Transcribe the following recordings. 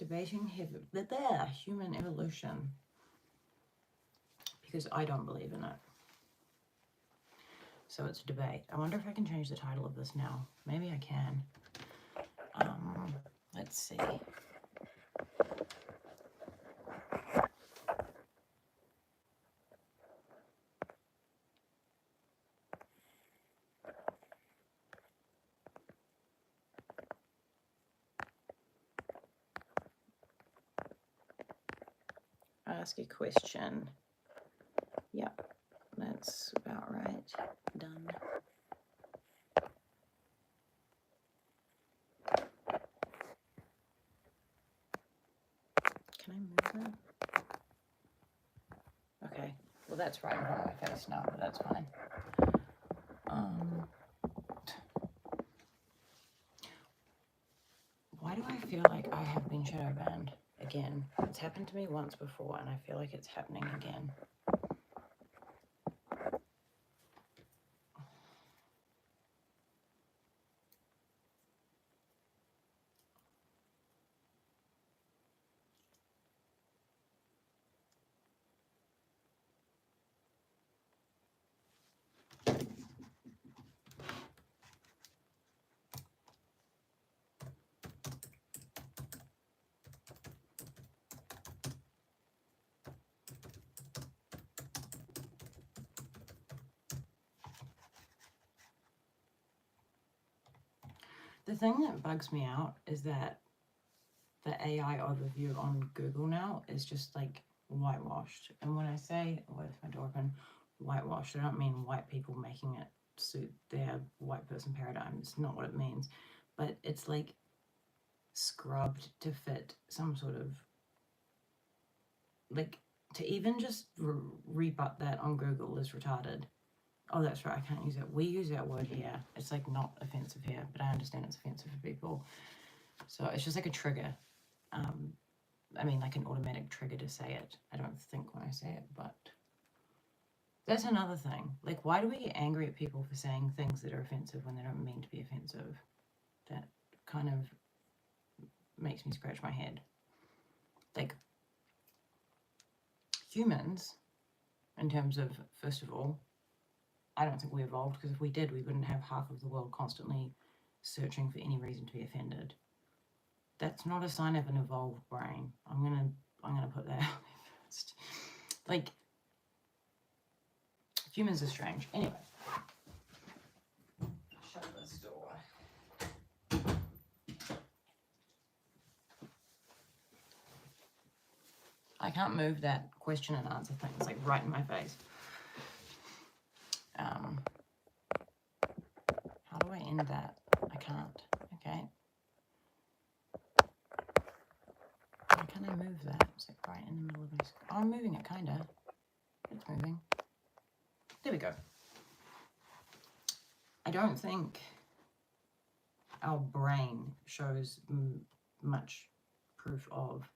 debating human evolution, because I don't believe in it. So it's a debate. I wonder if I can change the title of this now. Maybe I can. Let's see. Ask a question. Yep, that's about right. Done. Can I move that? Okay, well that's right in front of my face now, but that's fine. Why do I feel like I have been shadow banned again? It's happened to me once before, and I feel like it's happening again. The thing that bugs me out is that the AI overview on Google now is just like whitewashed. And when I say, where's my door open, whitewashed, I don't mean white people making it suit their white person paradigm. It's not what it means. But it's like scrubbed to fit some sort of, like, to even just rebut that on Google is retarded. Oh, that's right, I can't use it. We use that word here. It's like not offensive here, but I understand it's offensive for people. So it's just like a trigger. I mean, like an automatic trigger to say it. I don't think when I say it, but that's another thing. Like, why do we get angry at people for saying things that are offensive when they don't mean to be offensive? That kind of makes me scratch my head. Like, humans, in terms of, first of all, I don't think we evolved, because if we did, we wouldn't have half of the world constantly searching for any reason to be offended. That's not a sign of an evolved brain. I'm gonna put that out there first. Like, humans are strange. Anyway, shut this door. I can't move that question and answer thing. It's like right in my face. How do I end that? I can't. Okay. How can I move that? It's like right in the middle of my screen. Oh, I'm moving it, kinda. It's moving. There we go. I don't think our brain shows much proof of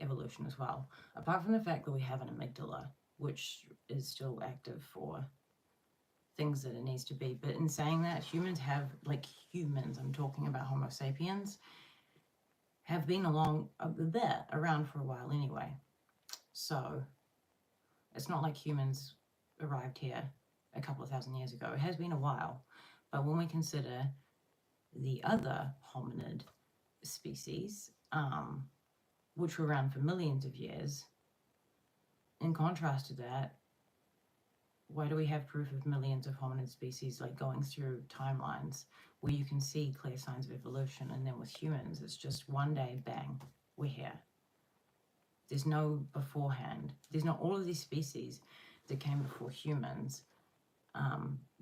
evolution as well, apart from the fact that we have an amygdala, which is still active for things that it needs to be. But in saying that, humans have, like humans, I'm talking about Homo sapiens, have been around for a while anyway. So it's not like humans arrived here a couple of thousand years ago. It has been a while. But when we consider the other hominid species, which were around for millions of years, in contrast to that, why do we have proof of millions of hominid species like going through timelines where you can see clear signs of evolution? And then with humans, it's just one day, bang, we're here. There's no beforehand. There's not all of these species that came before humans.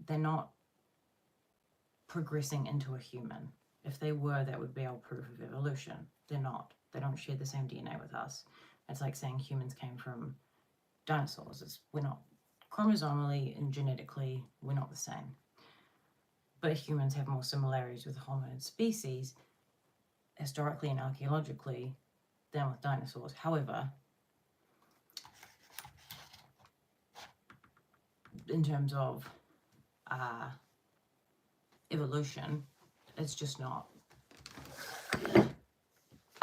They're not progressing into a human. If they were, that would be our proof of evolution. They're not. They don't share the same DNA with us. It's like saying humans came from dinosaurs. We're not. Chromosomally and genetically, we're not the same. But humans have more similarities with hominid species, historically and archaeologically, than with dinosaurs. However, in terms of evolution, it's just not.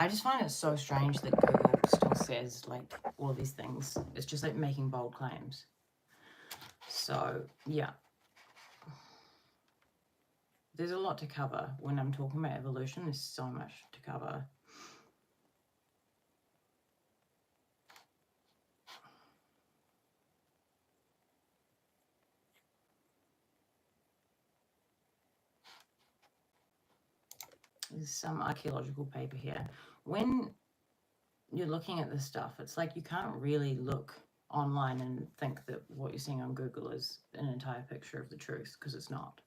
I just find it so strange that Google still says like all of these things. It's just like making bold claims. So yeah, there's a lot to cover when I'm talking about evolution. There's so much to cover. There's some archaeological paper here. When you're looking at this stuff, it's like you can't really look online and think that what you're seeing on Google is an entire picture of the truth, because it's not.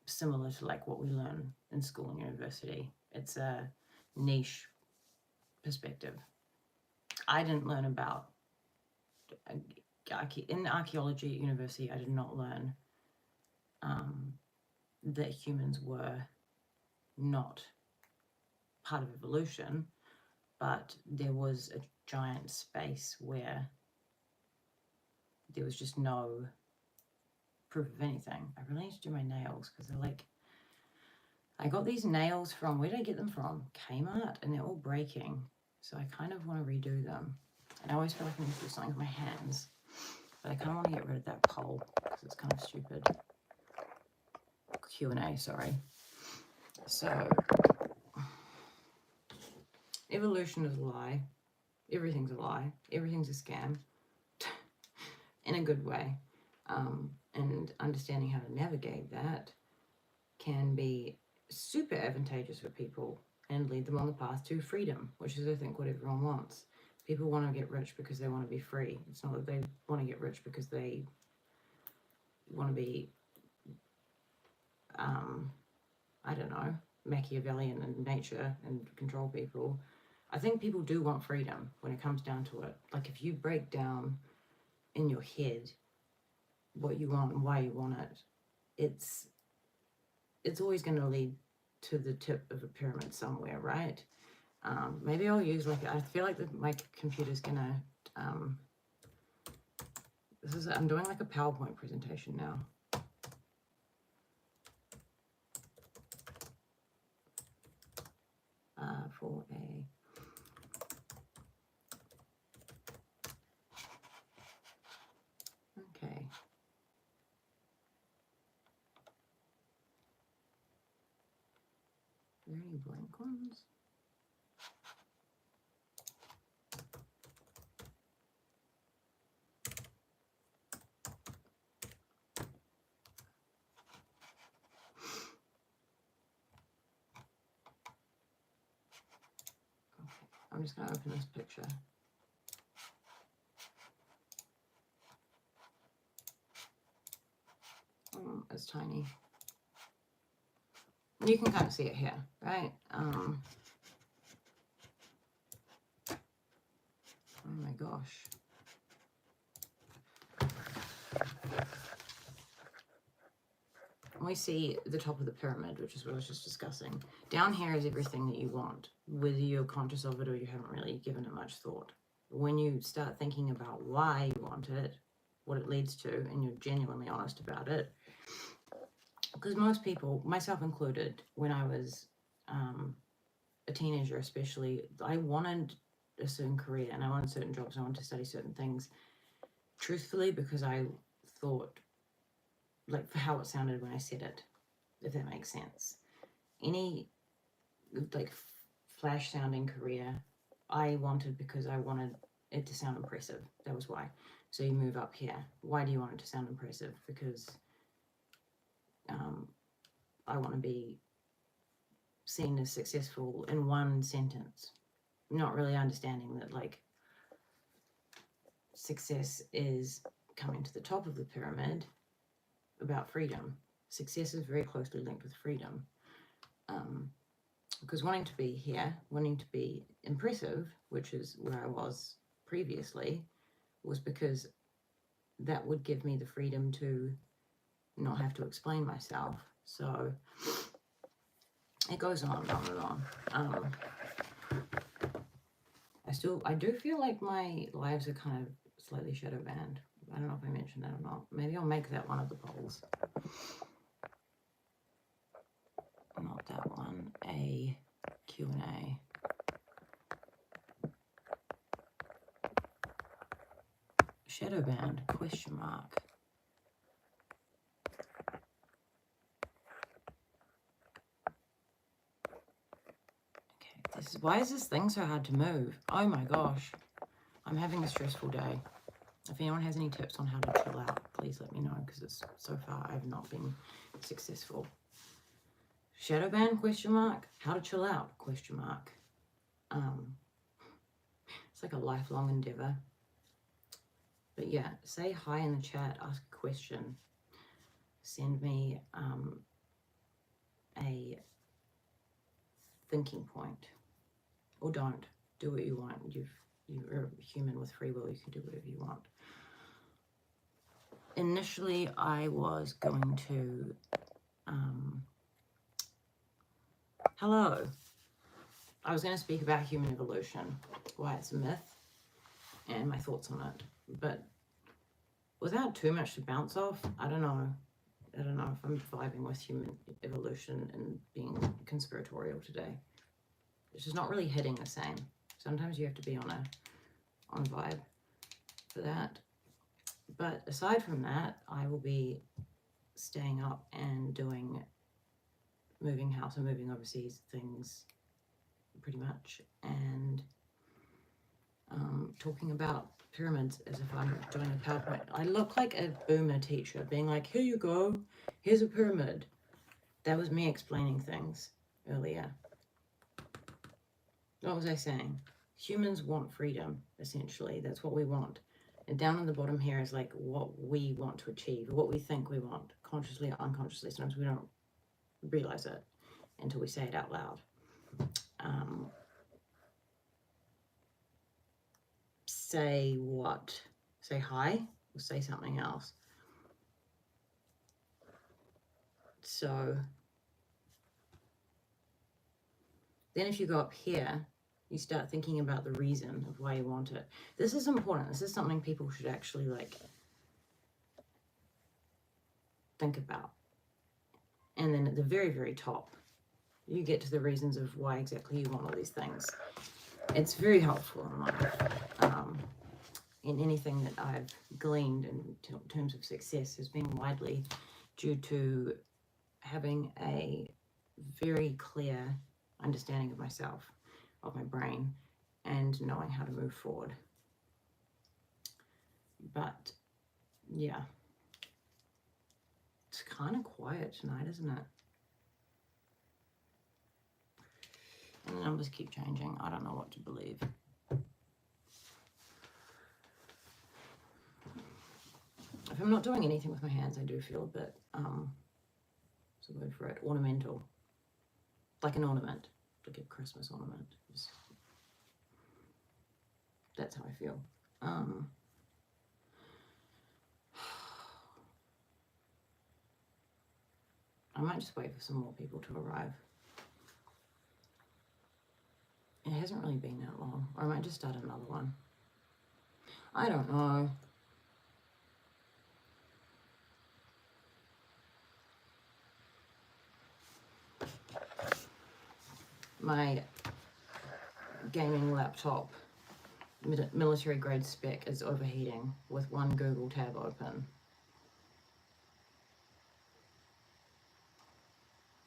Similar to like what we learn in school and university. It's a niche perspective. I didn't learn about, in archaeology at university, I did not learn that humans were not part of evolution, but there was a giant space where there was just no proof of anything. I really need to do my nails because they're like, I got these nails from, where did I get them from? Kmart, and they're all breaking. So I kind of want to redo them. And I always feel like I need to do something with my hands. But I kind of want to get rid of that pole because it's kind of stupid. Q&A, sorry. So, evolution is a lie. Everything's a lie. Everything's a scam. In a good way. And understanding how to navigate that can be super advantageous for people and lead them on the path to freedom, which is, I think, what everyone wants. People want to get rich because they want to be free. It's not that they want to get rich because they want to be, I don't know, Machiavellian in nature and control people. I think people do want freedom when it comes down to it. Like, if you break down in your head what you want and why you want it, it's always going to lead to the tip of a pyramid somewhere, right? Maybe I'll use, like, I feel like my computer's gonna, I'm doing like a PowerPoint presentation now. For a, okay. Are there any blank ones? I'm just going to open this picture. It's tiny. You can kind of see it here, right? Oh my gosh. We see the top of the pyramid, which is what I was just discussing. Down here is everything that you want, whether you're conscious of it or you haven't really given it much thought. When you start thinking about why you want it, what it leads to, and you're genuinely honest about it, because most people, myself included, when I was a teenager especially, I wanted a certain career and I wanted certain jobs, I wanted to study certain things, truthfully, because I thought, like, for how it sounded when I said it, if that makes sense. Any, like, flash sounding career I wanted because I wanted it to sound impressive. That was why. So you move up here. Why do you want it to sound impressive? Because I want to be seen as successful in one sentence, not really understanding that, like, success is coming to the top of the pyramid about freedom. Success is very closely linked with freedom. Because wanting to be here, wanting to be impressive, which is where I was previously, was because that would give me the freedom to not have to explain myself. So it goes on and on and on. I do feel like my lives are kind of slightly shadow banned. I don't know if I mentioned that or not. Maybe I'll make that one of the polls. Not that one. Q&A. Shadowban, question mark. Okay, why is this thing so hard to move? Oh my gosh. I'm having a stressful day. If anyone has any tips on how to chill out, please let me know, because so far I've not been successful. Shadowban, question mark. How to chill out, question mark. It's like a lifelong endeavor. But yeah, say hi in the chat, ask a question, send me a thinking point, or don't. Do what you want. You're a human with free will. You can do whatever you want. Initially, I was going to hello. I was going to speak about human evolution, why it's a myth, and my thoughts on it. But without too much to bounce off, I don't know if I'm vibing with human evolution and being conspiratorial today. It's just not really hitting the same. Sometimes you have to be on a vibe for that. But aside from that, I will be staying up and doing moving house and moving overseas things pretty much, and talking about pyramids as if I'm doing a PowerPoint. I look like a boomer teacher being like, here you go, here's a pyramid. That was me explaining things earlier. What was I saying? Humans want freedom, essentially. That's what we want. And down on the bottom here is like what we want to achieve, what we think we want, consciously or unconsciously. Sometimes we don't realize it until we say it out loud. Say what? Say hi or say something else? So then if you go up here, you start thinking about the reason of why you want it. This is important. This is something people should actually like think about. And then at the very, very top, you get to the reasons of why exactly you want all these things. It's very helpful in life. In anything that I've gleaned in terms of success has been widely due to having a very clear understanding of myself, of my brain, and knowing how to move forward. But yeah, it's kind of quiet tonight, isn't it? And the numbers keep changing. I don't know what to believe. If I'm not doing anything with my hands, I do feel a bit, what's the word for it? Ornamental. Like an ornament, like a Christmas ornament. That's how I feel. I might just wait for some more people to arrive. It hasn't really been that long. Or I might just start another one. I don't know. My gaming laptop, military grade spec, is overheating with one Google tab open.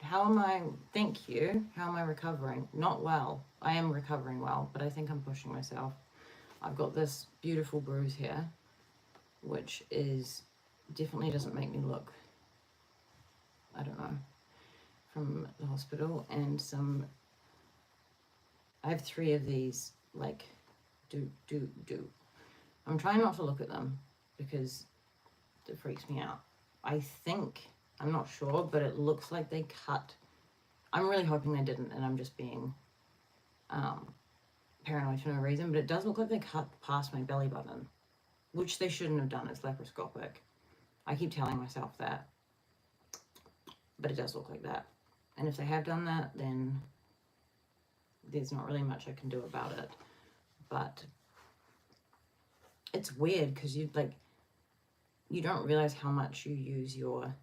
How am I, thank you, how am I recovering? Not well. I am recovering well, but I think I'm pushing myself. I've got this beautiful bruise here, which is definitely doesn't make me look, I don't know, from the hospital, and I have 3 of these, like, do. I'm trying not to look at them because it freaks me out. I think, I'm not sure, but it looks like they cut. I'm really hoping they didn't, and I'm just being paranoid for no reason, but it does look like they cut past my belly button, which they shouldn't have done. It's laparoscopic. I keep telling myself that, but it does look like that. And if they have done that, then there's not really much I can do about it. But it's weird because you don't realize how much you use your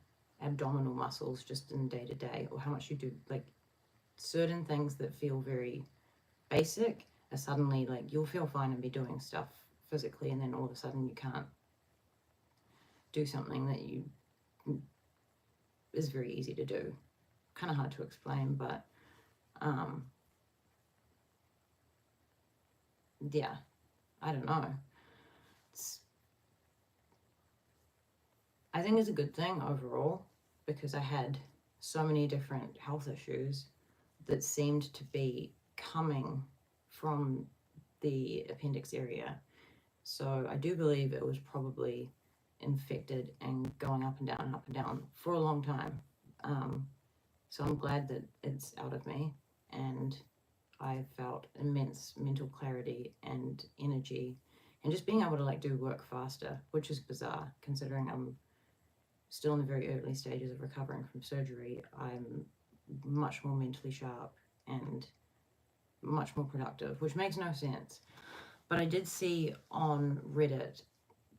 abdominal muscles just in day to day, or how much you do like certain things that feel very basic are suddenly like, you'll feel fine and be doing stuff physically, and then all of a sudden you can't do something that you is very easy to do. Kind of hard to explain, but yeah, I don't know. I think it's a good thing overall, because I had so many different health issues that seemed to be coming from the appendix area. So I do believe it was probably infected and going up and down for a long time. So I'm glad that it's out of me, and I felt immense mental clarity and energy, and just being able to like do work faster, which is bizarre considering I'm still in the very early stages of recovering from surgery. I'm much more mentally sharp and much more productive, which makes no sense. But I did see on Reddit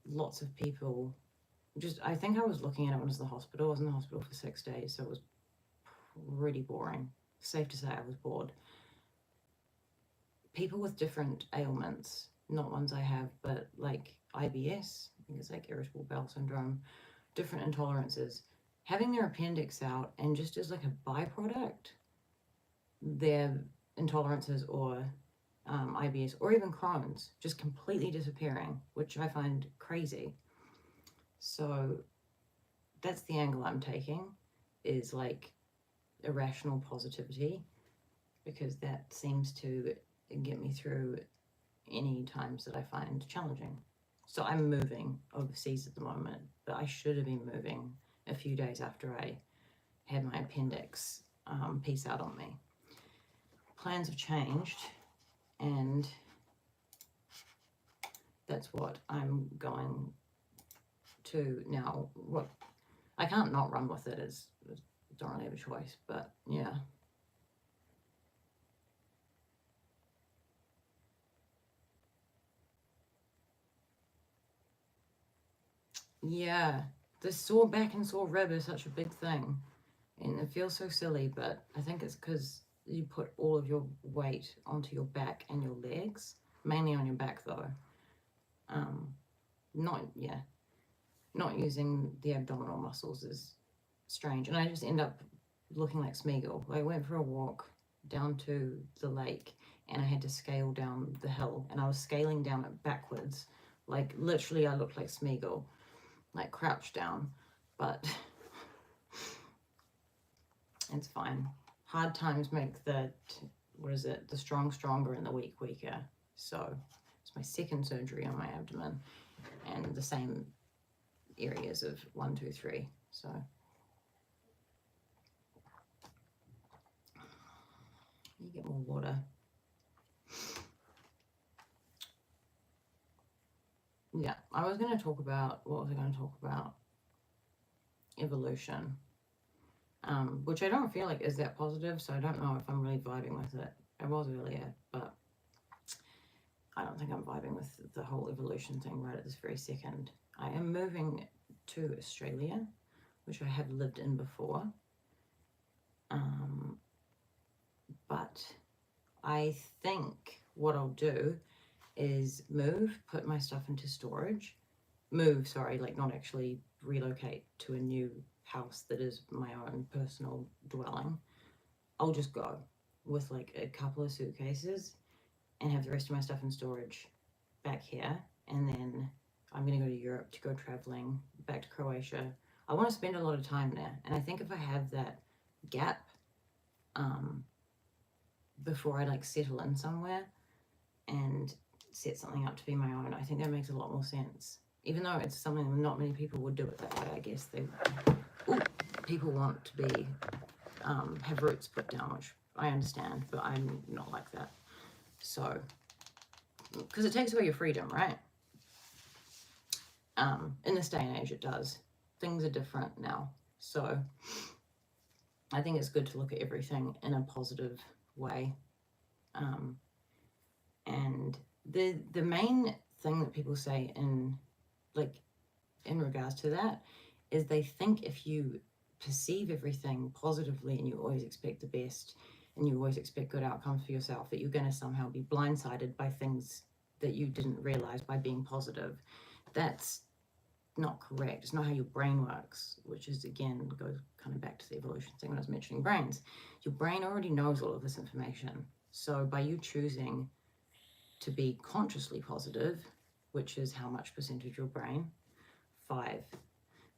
lots of people I think I was looking at it when I was in the hospital. I was in the hospital for 6 days, so it was pretty boring. Safe to say I was bored. People with different ailments, not ones I have, but like IBS, I think it's like irritable bowel syndrome, different intolerances, having their appendix out, and just as like a byproduct, their intolerances or IBS or even Crohn's just completely disappearing, which I find crazy. So that's the angle I'm taking, is like irrational positivity, because that seems to get me through any times that I find challenging. So I'm moving overseas at the moment, but I should have been moving a few days after I had my appendix piece out on me. Plans have changed, and that's what I'm going to now. What I can't not run with it, is don't really have a choice, but yeah. Yeah, the sore back and sore rib is such a big thing, and it feels so silly, but I think it's because you put all of your weight onto your back and your legs, mainly on your back though. Not using the abdominal muscles is strange, and I just end up looking like Smeagol. I went for a walk down to the lake, and I had to scale down the hill, and I was scaling down it backwards, like literally I looked like Smeagol, like crouched down, but it's fine. Hard times make the strong stronger and the weak weaker. So it's my second surgery on my abdomen, and the same areas of 1, 2, 3. So you get more water. Yeah, I was going to talk about, what was I going to talk about? Evolution, which I don't feel like is that positive, so I don't know if I'm really vibing with it. I was earlier, but I don't think I'm vibing with the whole evolution thing right at this very second. I am moving to Australia, which I have lived in before, but I think what I'll do is put my stuff into storage, like not actually relocate to a new house that is my own personal dwelling. I'll just go with like a couple of suitcases and have the rest of my stuff in storage back here, and then I'm going to go to Europe to go traveling, back to Croatia. I want to spend a lot of time there, and I think if I have that gap before I like settle in somewhere and set something up to be my own, I think that makes a lot more sense. Even though it's something not many people would do it that way, I guess people want to be have roots put down, which I understand, but I'm not like that. So, because it takes away your freedom, right? In this day and age, it does. Things are different now, so I think it's good to look at everything in a positive way. And the main thing that people say in regards to that is they think if you perceive everything positively and you always expect the best and you always expect good outcomes for yourself, that you're going to somehow be blindsided by things that you didn't realize by being positive. That's not correct. It's not how your brain works, which is, again, goes kind of back to the evolution thing when I was mentioning brains. Your brain already knows all of this information. So by you choosing to be consciously positive, which is how much percentage your brain? 5.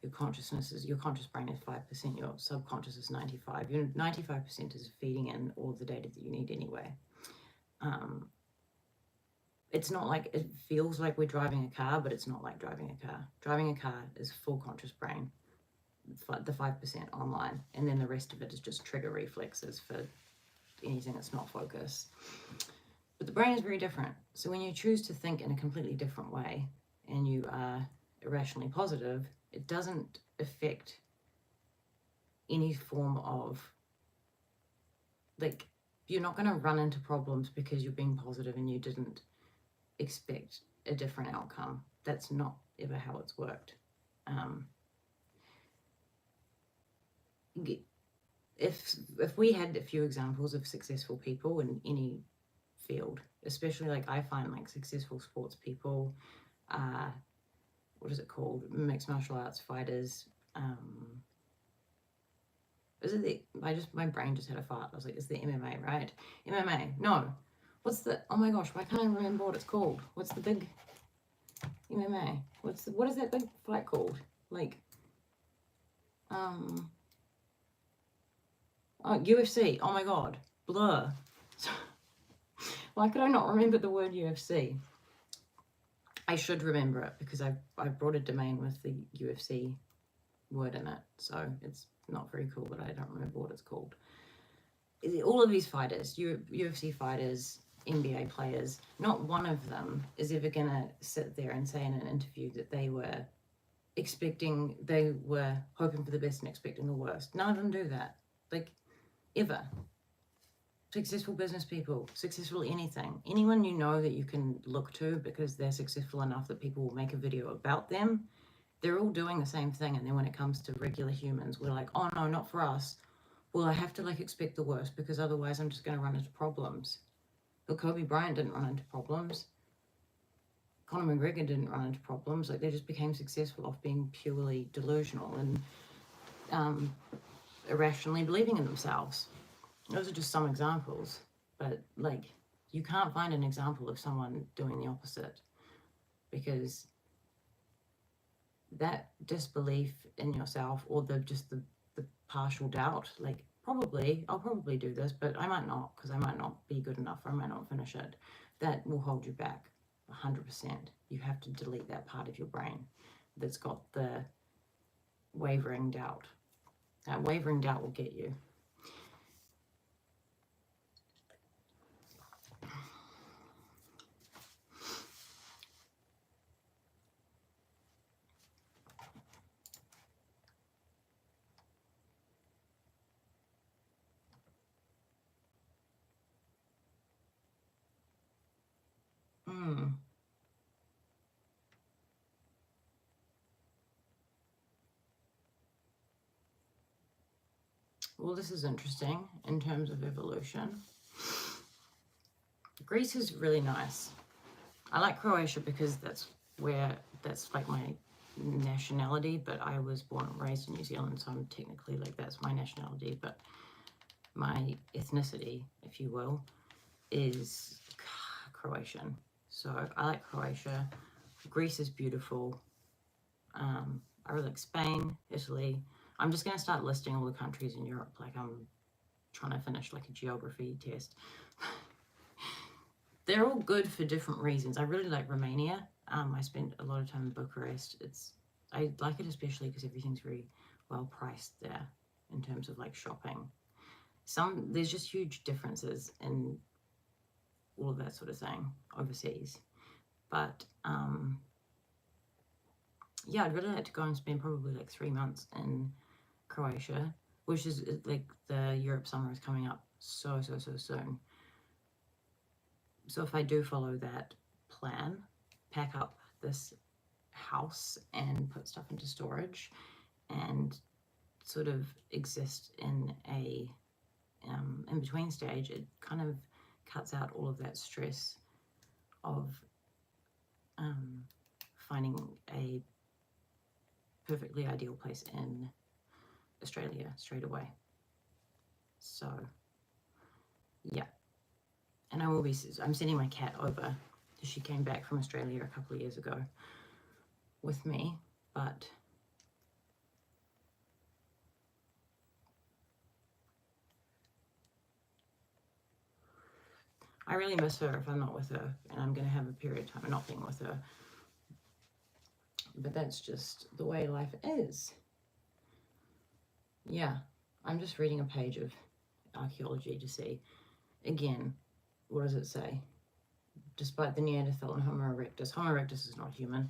Your conscious brain is 5%, your subconscious is 95. Your 95% is feeding in all the data that you need anyway. It's not like, it feels like we're driving a car, but it's not like driving a car. Driving a car is full conscious brain, the 5% online, and then the rest of it is just trigger reflexes for anything that's not focus. But the brain is very different. So when you choose to think in a completely different way and you are irrationally positive, it doesn't affect any form of, like, you're not going to run into problems because you're being positive and you didn't expect a different outcome. That's not ever how it's worked. If we had a few examples of successful people in any field, especially, like, I find, like, successful sports people, what is it called? Mixed martial arts fighters. Is it my brain just had a fart. I was like, it's the MMA, right? MMA. No. What's the, oh my gosh, why can't I remember what it's called? What's the big MMA? What is that big fight called? Like, oh, UFC. Oh my God. Blur. Why could I not remember the word UFC? I should remember it because I brought a domain with the UFC word in it. So it's not very cool, but I don't remember what it's called. All of these fighters, UFC fighters, NBA players, not one of them is ever going to sit there and say in an interview that they were hoping for the best and expecting the worst. None of them do that. Like, ever. Successful business people, successful anything. Anyone you know that you can look to because they're successful enough that people will make a video about them, they're all doing the same thing. And then when it comes to regular humans, we're like, oh no, not for us. Well, I have to, like, expect the worst because otherwise I'm just going to run into problems. But Kobe Bryant didn't run into problems. Conor McGregor didn't run into problems. Like, they just became successful off being purely delusional and irrationally believing in themselves. Those are just some examples, but, like, you can't find an example of someone doing the opposite, because that disbelief in yourself, or the partial doubt, like, I'll probably do this, but I might not, because I might not be good enough, or I might not finish it. That will hold you back 100%. You have to delete that part of your brain that's got the wavering doubt. That wavering doubt will get you. Well, this is interesting in terms of evolution. Greece is really nice. I like Croatia because that's like my nationality, but I was born and raised in New Zealand, so I'm technically, like, that's my nationality, but my ethnicity, if you will, is Croatian. So I like Croatia. Greece is beautiful. I really like Spain, Italy. I'm just going to start listing all the countries in Europe, like I'm trying to finish, like, a geography test. They're all good for different reasons. I really like Romania. I spent a lot of time in Bucharest. I like it especially because everything's very well priced there in terms of, like, shopping. There's just huge differences in all of that sort of thing overseas. But yeah, I'd really like to go and spend probably, like, 3 months in Croatia, which is, like, the Europe summer is coming up so soon. So if I do follow that plan, pack up this house and put stuff into storage and sort of exist in a in-between stage, it kind of cuts out all of that stress of finding a perfectly ideal place in Australia straight away. So, yeah. And I'm sending my cat over. She came back from Australia a couple of years ago with me, but I really miss her if I'm not with her, and I'm going to have a period of time not being with her. But that's just the way life is. Yeah, I'm just reading a page of Archaeology to see, again, what does it say? Despite the Neanderthal and Homo erectus is not human.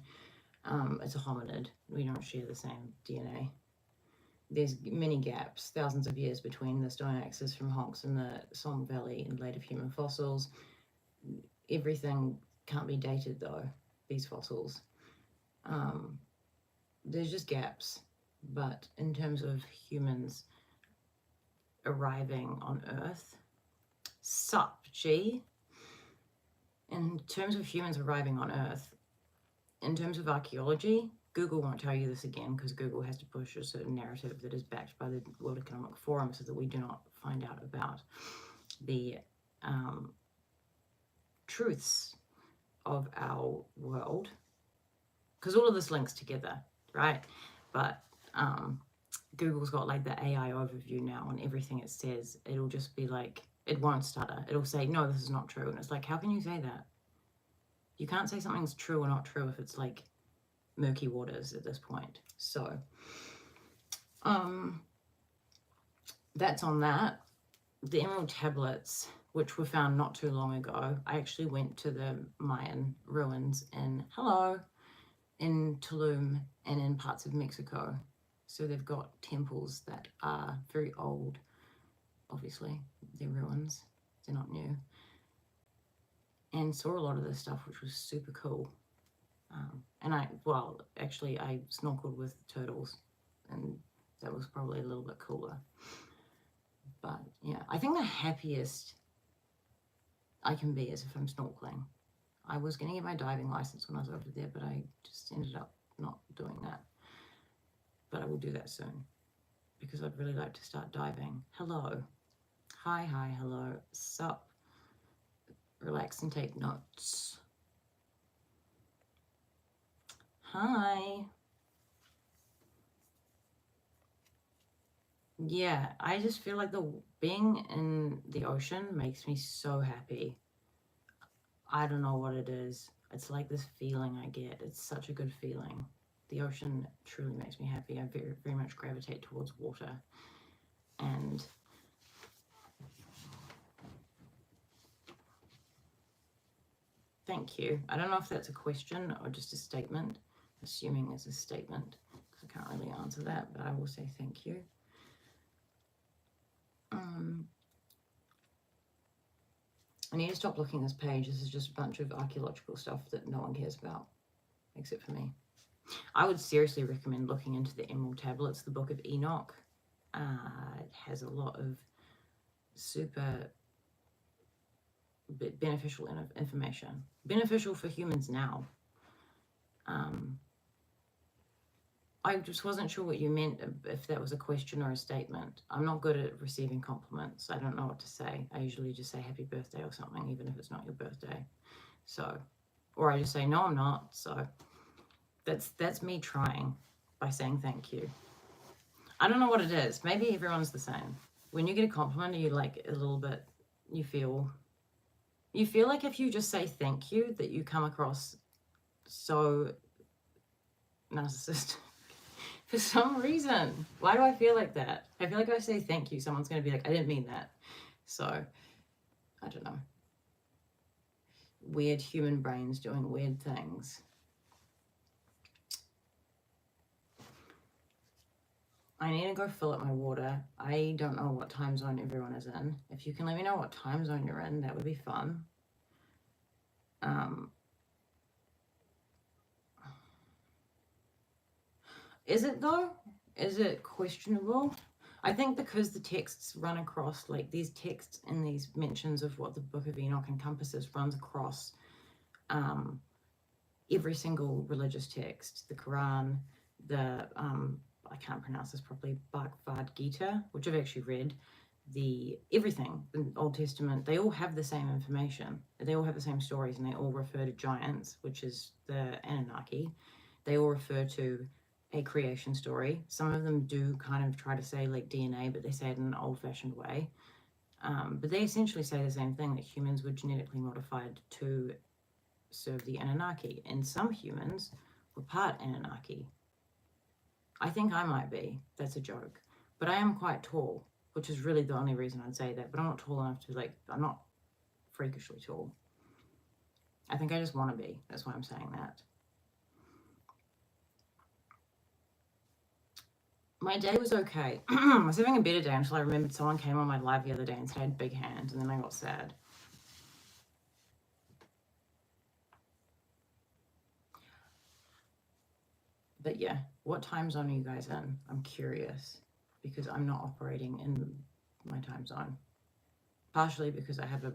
It's a hominid. We don't share the same DNA. There's many gaps, thousands of years between the stone axes from honks in the Somme Valley and later human fossils. Everything can't be dated though, these fossils. There's just gaps, but in terms of humans arriving on Earth, sup, G? In terms of humans arriving on Earth, in terms of archaeology, Google won't tell you this again because Google has to push a certain narrative that is backed by the World Economic Forum so that we do not find out about the truths of our world. Because all of this links together, right? But Google's got like the AI overview now, and everything it says, it'll just be like, it won't stutter. It'll say, no, this is not true. And it's like, how can you say that? You can't say something's true or not true if it's like murky waters at this point. So that's on that. The emerald tablets, which were found not too long ago, I actually went to the Mayan ruins in Tulum and in parts of Mexico. So they've got temples that are very old. Obviously, they're ruins. They're not new. And saw a lot of this stuff, which was super cool. And I snorkeled with turtles, and that was probably a little bit cooler. But yeah, I think the happiest I can be is if I'm snorkeling. I was going to get my diving license when I was over there, but I just ended up not doing that. But I will do that soon because I'd really like to start diving. Hello. Hi, hello. Sup. Relax and take notes. Hi. Yeah, I just feel like being in the ocean makes me so happy. I don't know what it is. It's like this feeling I get. It's such a good feeling. The ocean truly makes me happy. I very, very much gravitate towards water. And thank you. I don't know if that's a question or just a statement. Assuming it's a statement, because I can't really answer that, but I will say thank you. I need to stop looking at this page. This is just a bunch of archaeological stuff that no one cares about, except for me. I would seriously recommend looking into the Emerald Tablets, the Book of Enoch. It has a lot of super beneficial information. Beneficial for humans now. I just wasn't sure what you meant, if that was a question or a statement. I'm not good at receiving compliments. I don't know what to say. I usually just say happy birthday or something, even if it's not your birthday. So, or I just say, no, I'm not. So that's me trying by saying thank you. I don't know what it is. Maybe everyone's the same. When you get a compliment, you like a little bit, you feel like if you just say thank you, that you come across so narcissistic. For some reason. Why do I feel like that? I feel like if I say thank you, someone's going to be like, I didn't mean that. So, I don't know. Weird human brains doing weird things. I need to go fill up my water. I don't know what time zone everyone is in. If you can let me know what time zone you're in, that would be fun. Is it though? Is it questionable? I think because the texts run across, like these texts and these mentions of what the Book of Enoch encompasses runs across every single religious text, the Quran, the, I can't pronounce this properly, Bhagavad Gita, which I've actually read, everything, the Old Testament, they all have the same information. They all have the same stories, and they all refer to giants, which is the Anunnaki. They all refer to a creation story. Some of them do kind of try to say like DNA, but they say it in an old-fashioned way. But they essentially say the same thing, that humans were genetically modified to serve the Anunnaki, and some humans were part Anunnaki. I think I might be. That's a joke. But I am quite tall, which is really the only reason I'd say that. But I'm not tall enough to, like, I'm not freakishly tall. I think I just want to be. That's why I'm saying that. My day was okay. I was having a better day until I remembered someone came on my live the other day and said I had big hands, and then I got sad. But yeah, what time zone are you guys in? I'm curious, because I'm not operating in my time zone. Partially because I have a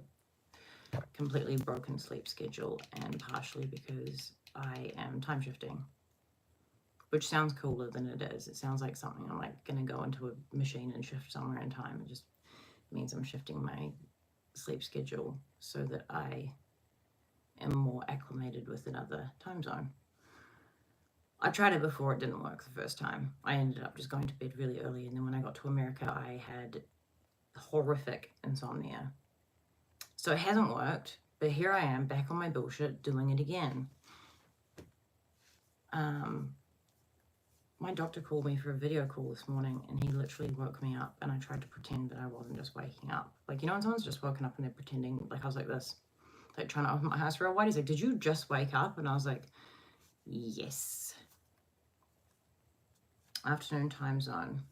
completely broken sleep schedule, and partially because I am time shifting, which sounds cooler than it is. It sounds like something I'm like gonna go into a machine and shift somewhere in time. It just means I'm shifting my sleep schedule so that I am more acclimated with another time zone. I tried it before, it didn't work the first time. I ended up just going to bed really early, and then when I got to America, I had horrific insomnia. So it hasn't worked, but here I am back on my bullshit doing it again. My doctor called me for a video call this morning, and he literally woke me up, and I tried to pretend that I wasn't just waking up. Like, you know when someone's just woken up and they're pretending, like I was like this, like trying to open my eyes for a while. He's like, did you just wake up? And I was like, yes. Afternoon time zone.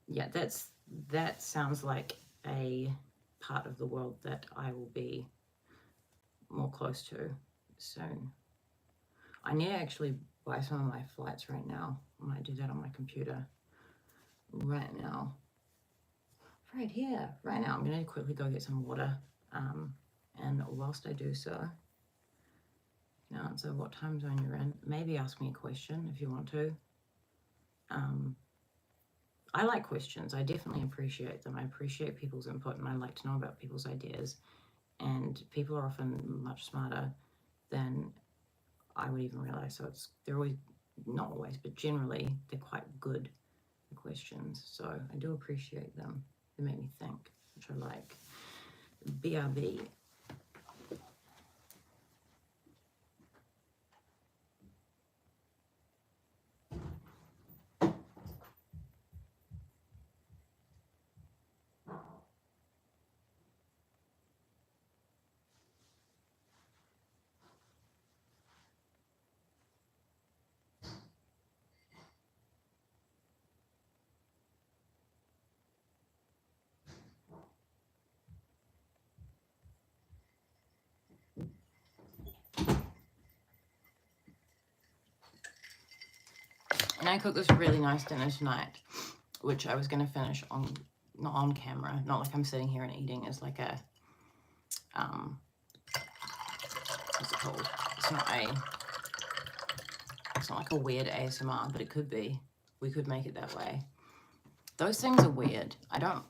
Yeah, that sounds like a part of the world that I will be more close to soon. I need to actually buy some of my flights right now. I might do that on my computer right now. Right here, right now. I'm going to quickly go get some water. And whilst I do so, you can answer what time zone you're in. Maybe ask me a question if you want to. I like questions. I definitely appreciate them. I appreciate people's input, and I like to know about people's ideas. And people are often much smarter than I would even realize. So they're always, not always, but generally they're quite good questions. So I do appreciate them. They make me think, which I like. BRB. And I cooked this really nice dinner tonight, which I was going to finish on, not on camera, not like I'm sitting here and eating. It's like a, what's it called? It's not like a weird ASMR, but it could be. We could make it that way. Those things are weird. I don't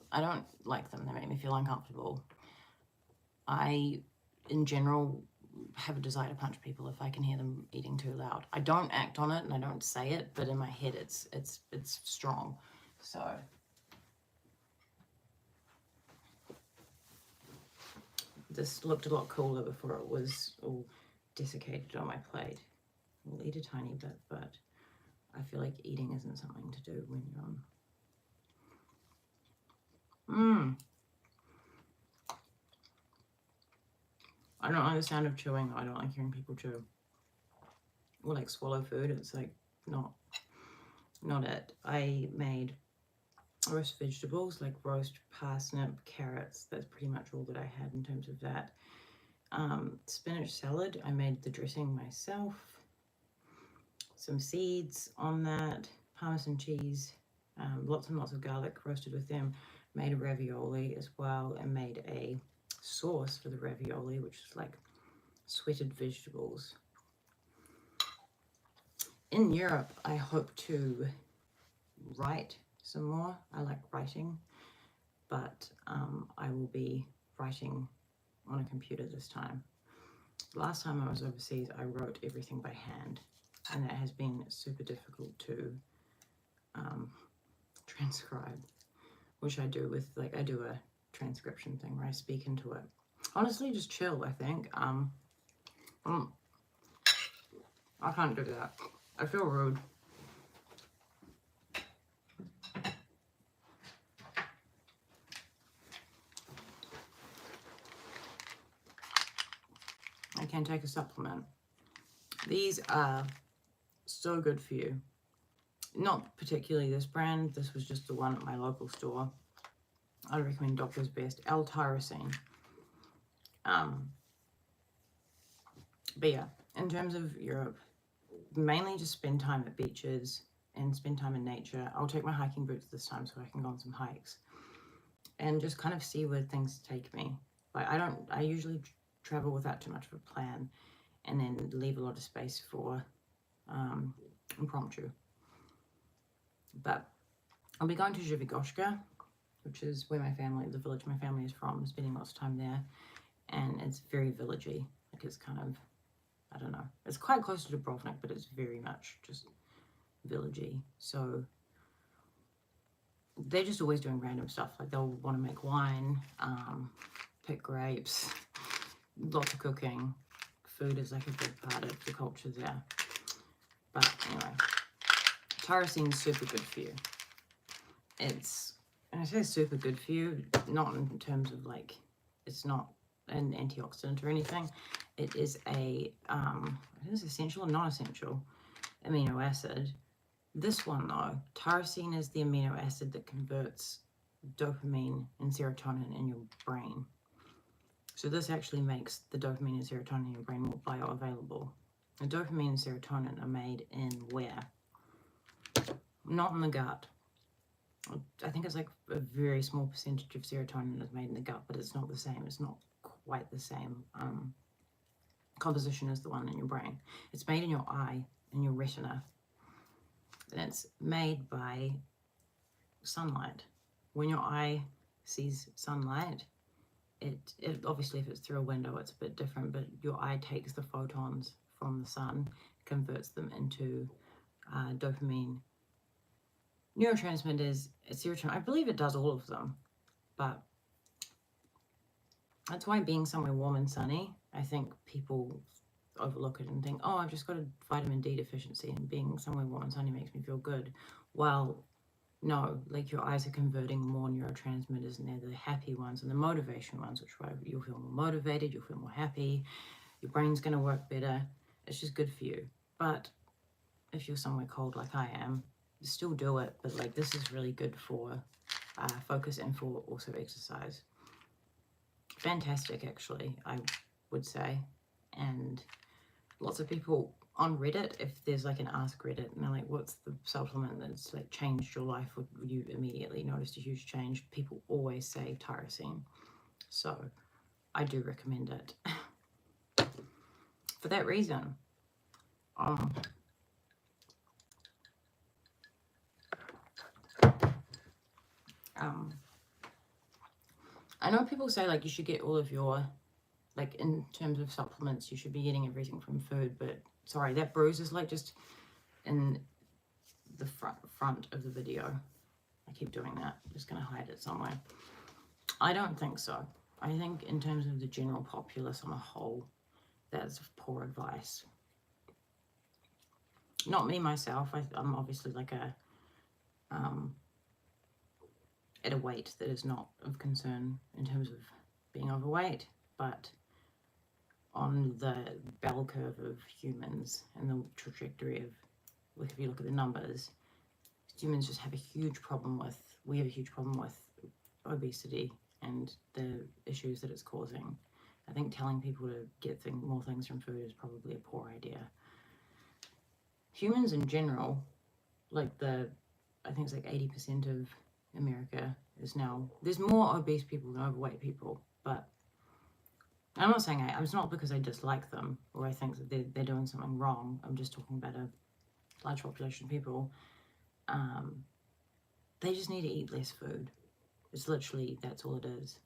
like them. They make me feel uncomfortable. I, in general, have a desire to punch people if I can hear them eating too loud. I don't act on it and I don't say it, but in my head it's strong. So this looked a lot cooler before it was all desiccated on my plate. We'll eat a tiny bit, but I feel like eating isn't something to do when you're on. I don't like the sound of chewing. I don't like hearing people chew or like swallow food. It's like not it. I made roast vegetables, like roast parsnip, carrots. That's pretty much all that I had in terms of that. Spinach salad. I made the dressing myself. Some seeds on that. Parmesan cheese. lots and lots of garlic roasted with them, made a ravioli as well, and made a sauce for the ravioli, which is like sweated vegetables. In Europe, I hope to write some more. I like writing, but I will be writing on a computer this time. Last time I was overseas, I wrote everything by hand, and that has been super difficult to transcribe, which I do with, like, I do a transcription thing where I speak into it. Honestly, just chill, I think. I can't do that. I feel rude. I can take a supplement. These are so good for you. Not particularly this brand. This was just the one at my local store. I recommend Doctor's Best. L-tyrosine. But yeah, in terms of Europe, mainly just spend time at beaches and spend time in nature. I'll take my hiking boots this time so I can go on some hikes and just kind of see where things take me. Like, I usually travel without too much of a plan, and then leave a lot of space for impromptu. But I'll be going to Zhivigoshka, which is where the village my family is from, spending lots of time there, and it's very villagey. Like, it's kind of, I don't know, it's quite close to Dubrovnik, but it's very much just villagey. So they're just always doing random stuff. Like, they'll want to make wine, pick grapes, lots of cooking. Food is like a big part of the culture there. But anyway, tyrosine is super good for you. It's, and I say super good for you, not in terms of like, it's not an antioxidant or anything. It is a, it is essential and non-essential amino acid. This one though, tyrosine is the amino acid that converts dopamine and serotonin in your brain. So this actually makes the dopamine and serotonin in your brain more bioavailable. The dopamine and serotonin are made in where? Not in the gut. I think it's like a very small percentage of serotonin is made in the gut, but it's not the same. It's not quite the same composition as the one in your brain. It's made in your eye, in your retina. And it's made by sunlight. When your eye sees sunlight, it obviously, if it's through a window, it's a bit different, but your eye takes the photons from the sun, converts them into dopamine neurotransmitters, serotonin. I believe it does all of them, but that's why being somewhere warm and sunny, I think people overlook it and think, oh, I've just got a vitamin D deficiency and being somewhere warm and sunny makes me feel good. Well, no, like, your eyes are converting more neurotransmitters, and they're the happy ones and the motivation ones, which way you'll feel more motivated, you'll feel more happy, your brain's going to work better. It's just good for you. But if you're somewhere cold like I am, still do it. But like, this is really good for focus and for also exercise. Fantastic, actually, I would say. And lots of people on Reddit, if there's like an Ask Reddit, and they're like, what's the supplement that's like changed your life, or you immediately noticed a huge change, people always say tyrosine. So I do recommend it for that reason. I know people say like you should get all of your, like, in terms of supplements, you should be getting everything from food, but sorry, that bruise is like just in the front of the video. I keep doing that. I'm just going to hide it somewhere. I don't think so. I think in terms of the general populace on a whole, that's poor advice. Not me myself. I'm obviously like at a weight that is not of concern in terms of being overweight, but on the bell curve of humans and the trajectory of, like, if you look at the numbers, humans just have a huge problem with, we have a huge problem with obesity and the issues that it's causing. I think telling people to get more things from food is probably a poor idea. Humans in general, like the I think it's like 80% of America is now, there's more obese people than overweight people, but I'm not saying it's not because I dislike them or I think that they're doing something wrong. I'm just talking about a large population of people. They just need to eat less food. It's literally, that's all it is.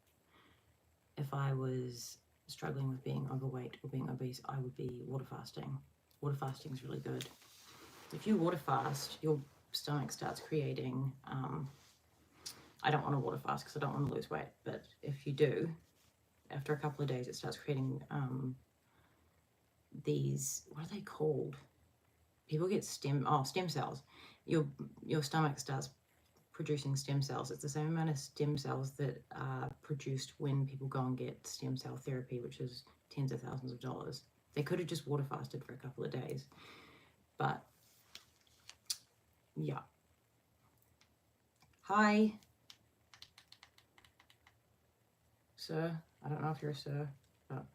If I was struggling with being overweight or being obese, I would be water fasting. Water fasting is really good. If you water fast, your stomach starts creating, I don't want to water fast because I don't want to lose weight, but if you do, after a couple of days, it starts creating these, what are they called? People get stem cells. Your stomach starts producing stem cells. It's the same amount of stem cells that are produced when people go and get stem cell therapy, which is tens of thousands of dollars. They could have just water fasted for a couple of days, but yeah. Hi, sir. I don't know if you're a sir, but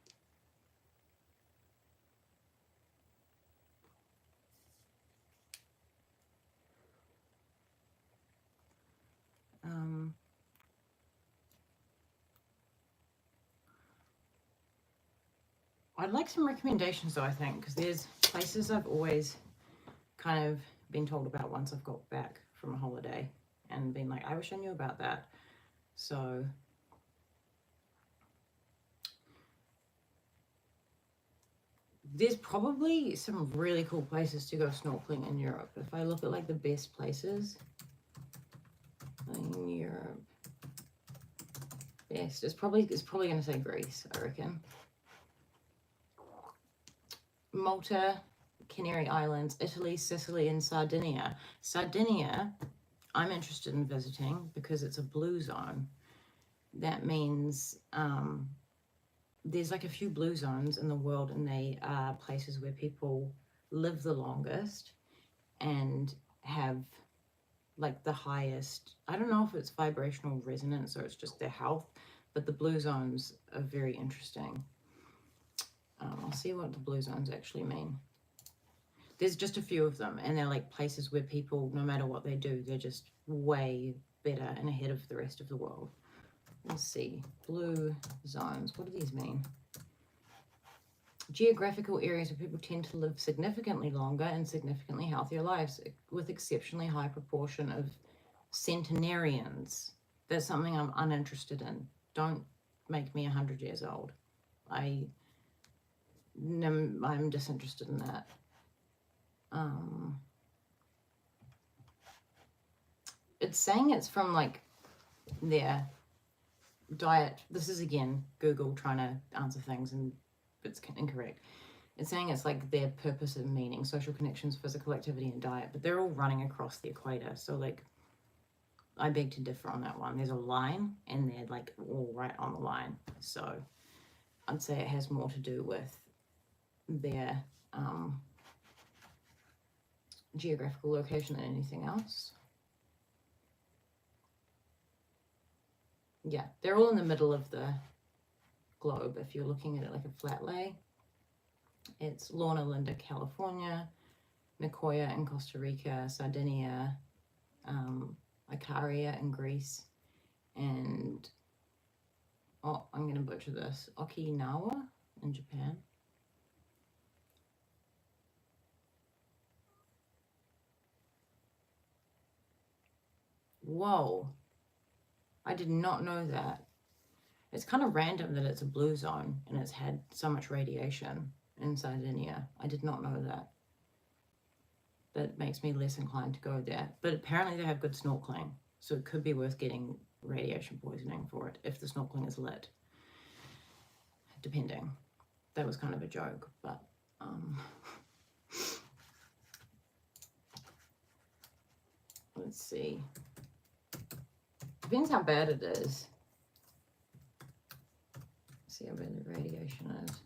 I'd like some recommendations though, I think, because there's places I've always kind of been told about once I've got back from a holiday and been like, I wish I knew about that. So there's probably some really cool places to go snorkeling in Europe. If I look at like the best places in Europe, best, it's probably going to say Greece, I reckon. Malta, Canary Islands, Italy, Sicily, and Sardinia. Sardinia, I'm interested in visiting because it's a blue zone. That means there's like a few blue zones in the world, and they are places where people live the longest and have like the highest, I don't know if it's vibrational resonance or it's just their health, but the blue zones are very interesting. I'll see what the blue zones actually mean. There's just a few of them, and they're like places where people, no matter what they do, they're just way better and ahead of the rest of the world. Let's see, blue zones, what do these mean? Geographical areas where people tend to live significantly longer and significantly healthier lives with exceptionally high proportion of centenarians. That's something I'm uninterested in. Don't make me 100 years old. I'm disinterested in that. It's saying it's from like their diet. This is again Google trying to answer things and it's incorrect. It's saying it's like their purpose and meaning, social connections, physical activity, and diet, but they're all running across the equator. So like, I beg to differ on that one. There's a line and they're like all right on the line. So I'd say it has more to do with their geographical location than anything else. Yeah, they're all in the middle of the globe. If you're looking at it like a flat lay, it's Lorna Linda, California, Nicoya in Costa Rica, Sardinia, Icaria in Greece, and oh, I'm going to butcher this, Okinawa in Japan. Whoa, I did not know that. It's kind of random that it's a blue zone and it's had so much radiation in Sardinia. I did not know that. That makes me less inclined to go there. But apparently they have good snorkeling, so it could be worth getting radiation poisoning for it if the snorkeling is lit. Depending. That was kind of a joke, but let's see. Depends how bad it is. See how bad the radiation is.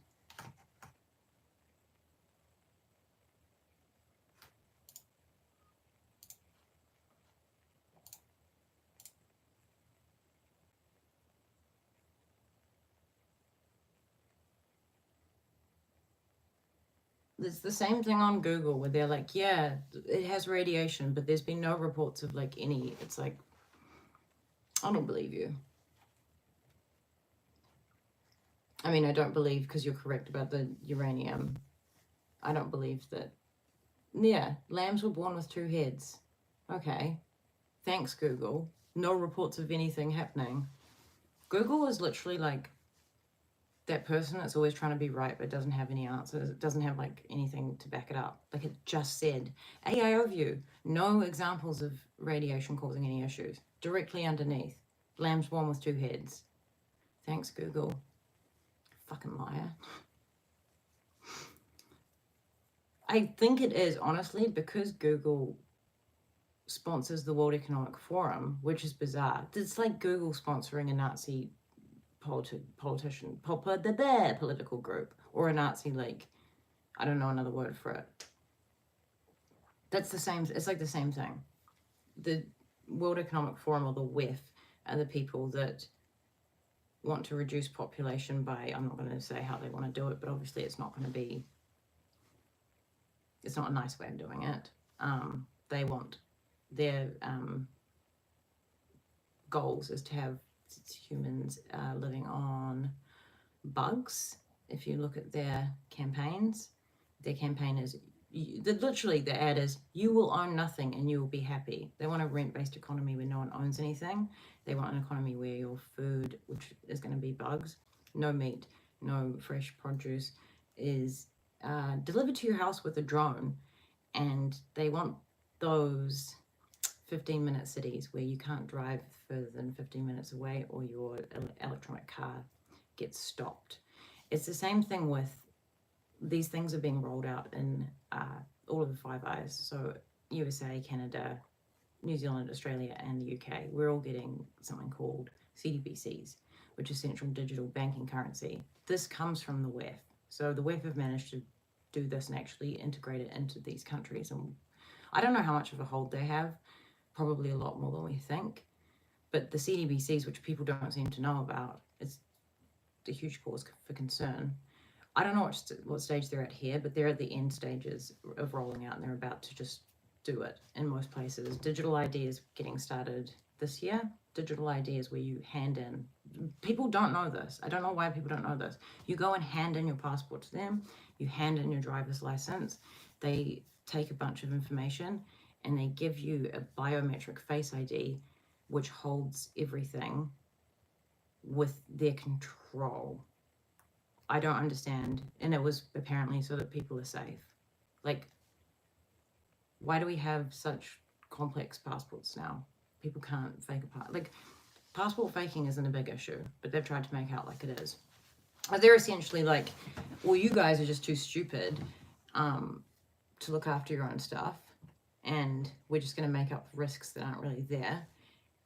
It's the same thing on Google where they're like, yeah, it has radiation, but there's been no reports of like any. It's like, I don't believe you. I mean, I don't believe, because you're correct about the uranium. I don't believe that. Yeah, lambs were born with 2 heads. Okay. Thanks, Google. No reports of anything happening. Google is literally like that person that's always trying to be right but doesn't have any answers. It doesn't have like anything to back it up. Like it just said, AI overview, no examples of radiation causing any issues. Directly underneath, lambs born with 2 heads. Thanks, Google. Fucking liar. I think it is, honestly, because Google sponsors the World Economic Forum, which is bizarre. It's like Google sponsoring a Nazi political group, or a Nazi, like, I don't know another word for it. That's the same, it's like the same thing. The World Economic Forum, or the WEF, are the people that want to reduce population by, I'm not going to say how they want to do it, but obviously it's not going to be, it's not a nice way of doing it. They want their goals is to have humans living on bugs. If you look at their campaigns, their campaign is, literally the ad is, you will own nothing and you will be happy. They want a rent-based economy where no one owns anything. They want an economy where your food, which is going to be bugs, no meat, no fresh produce, is delivered to your house with a drone. And they want those 15-minute cities where you can't drive further than 15 minutes away or your electronic car gets stopped. It's the same thing with, these things are being rolled out in all of the Five Eyes. So USA, Canada, New Zealand, Australia, and the UK. We're all getting something called CDBCs, which is Central Digital Banking Currency. This comes from the WEF. So the WEF have managed to do this and actually integrate it into these countries. And I don't know how much of a hold they have, probably a lot more than we think. But the CDBCs, which people don't seem to know about, it's a huge cause for concern. I don't know what stage they're at here, but they're at the end stages of rolling out, and they're about to just do it in most places. Digital ID is getting started this year. Digital ID is where you hand in, people don't know this. I don't know why people don't know this. You go and hand in your passport to them, you hand in your driver's license, they take a bunch of information and they give you a biometric face ID, which holds everything with their control. I don't understand. And it was apparently so that people are safe. Like, why do we have such complex passports now? People can't fake a passport. Like, passport faking isn't a big issue, but they've tried to make out like it is. They're essentially like, well, you guys are just too stupid to look after your own stuff, and we're just going to make up risks that aren't really there,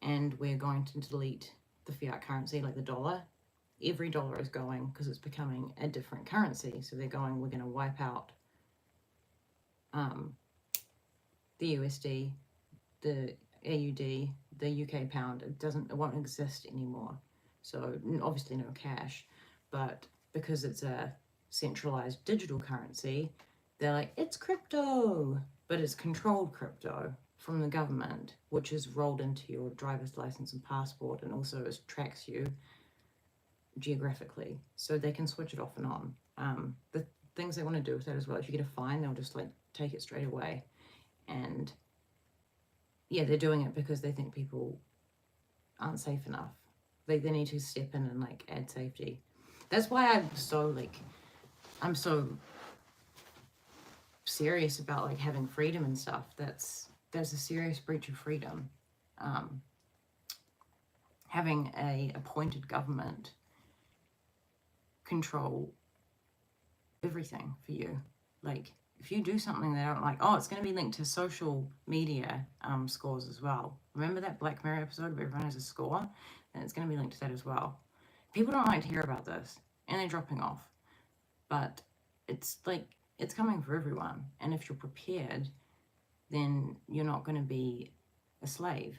and we're going to delete the fiat currency, like the dollar. Every dollar is going, because it's becoming a different currency. So they're going, we're going to wipe out the USD, the AUD, the UK pound. It won't exist anymore. So obviously no cash, but because it's a centralized digital currency, they're like, it's crypto, but it's controlled crypto from the government, which is rolled into your driver's license and passport, and also tracks you geographically, so they can switch it off and on. The things they want to do with that as well, if you get a fine, they'll just like take it straight away. And yeah, they're doing it because they think people aren't safe enough. They need to step in and like add safety. That's why I'm so serious about like having freedom and stuff. There's a serious breach of freedom. Having a appointed government control everything for you. Like, if you do something they don't like, it's going to be linked to social media scores as well. Remember that Black Mirror episode where everyone has a score? And it's going to be linked to that as well. People don't like to hear about this, and they're dropping off. But it's like, it's coming for everyone. And if you're prepared, then you're not going to be a slave,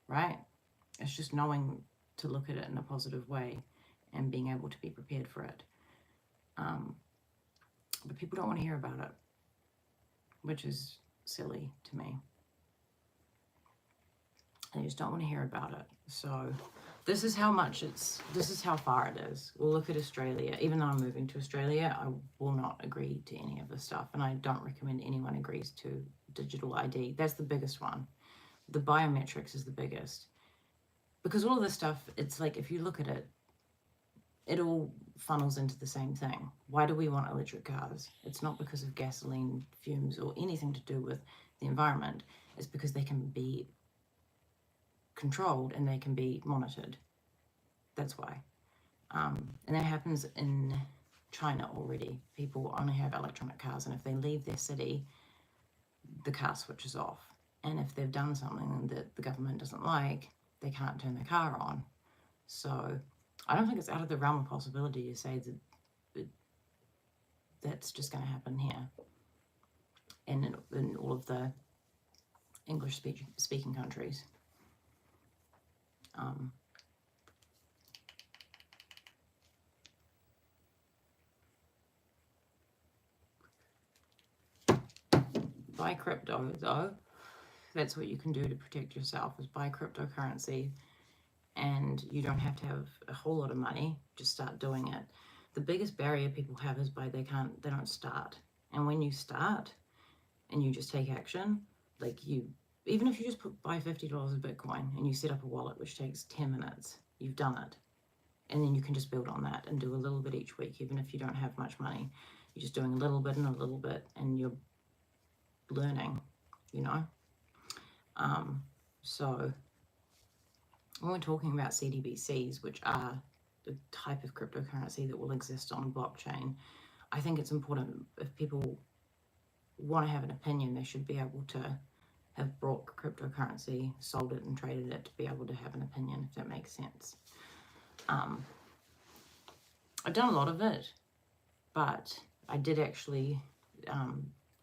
right? It's just knowing to look at it in a positive way and being able to be prepared for it. But people don't want to hear about it, which is silly to me. They just don't want to hear about it. So this is how far it is. We'll look at Australia. Even though I'm moving to Australia, I will not agree to any of this stuff. And I don't recommend anyone agrees to digital ID. That's the biggest one. The biometrics is the biggest. Because all of this stuff, it's like, if you look at it, it all funnels into the same thing. Why do we want electric cars? It's not because of gasoline fumes or anything to do with the environment. It's because they can be controlled and they can be monitored. That's why. And that happens in China already. People only have electronic cars, and if they leave their city, the car switches off. And if they've done something that the government doesn't like, they can't turn the car on. So I don't think it's out of the realm of possibility to say that that's just going to happen here and in all of the English speaking countries. Buy crypto, though. That's what you can do to protect yourself, is buy cryptocurrency, and you don't have to have a whole lot of money. Just start doing it. The biggest barrier people have is they don't start. And when you start and you just take action, like even if you just buy $50 of Bitcoin and you set up a wallet, which takes 10 minutes, you've done it. And then you can just build on that and do a little bit each week, even if you don't have much money. You're just doing a little bit and a little bit, and you're learning, you know? So when we're talking about CDBCs, which are the type of cryptocurrency that will exist on a blockchain, I think it's important, if people want to have an opinion, they should be able to have bought cryptocurrency, sold it and traded it to be able to have an opinion, if that makes sense. I've done a lot of it, but I did actually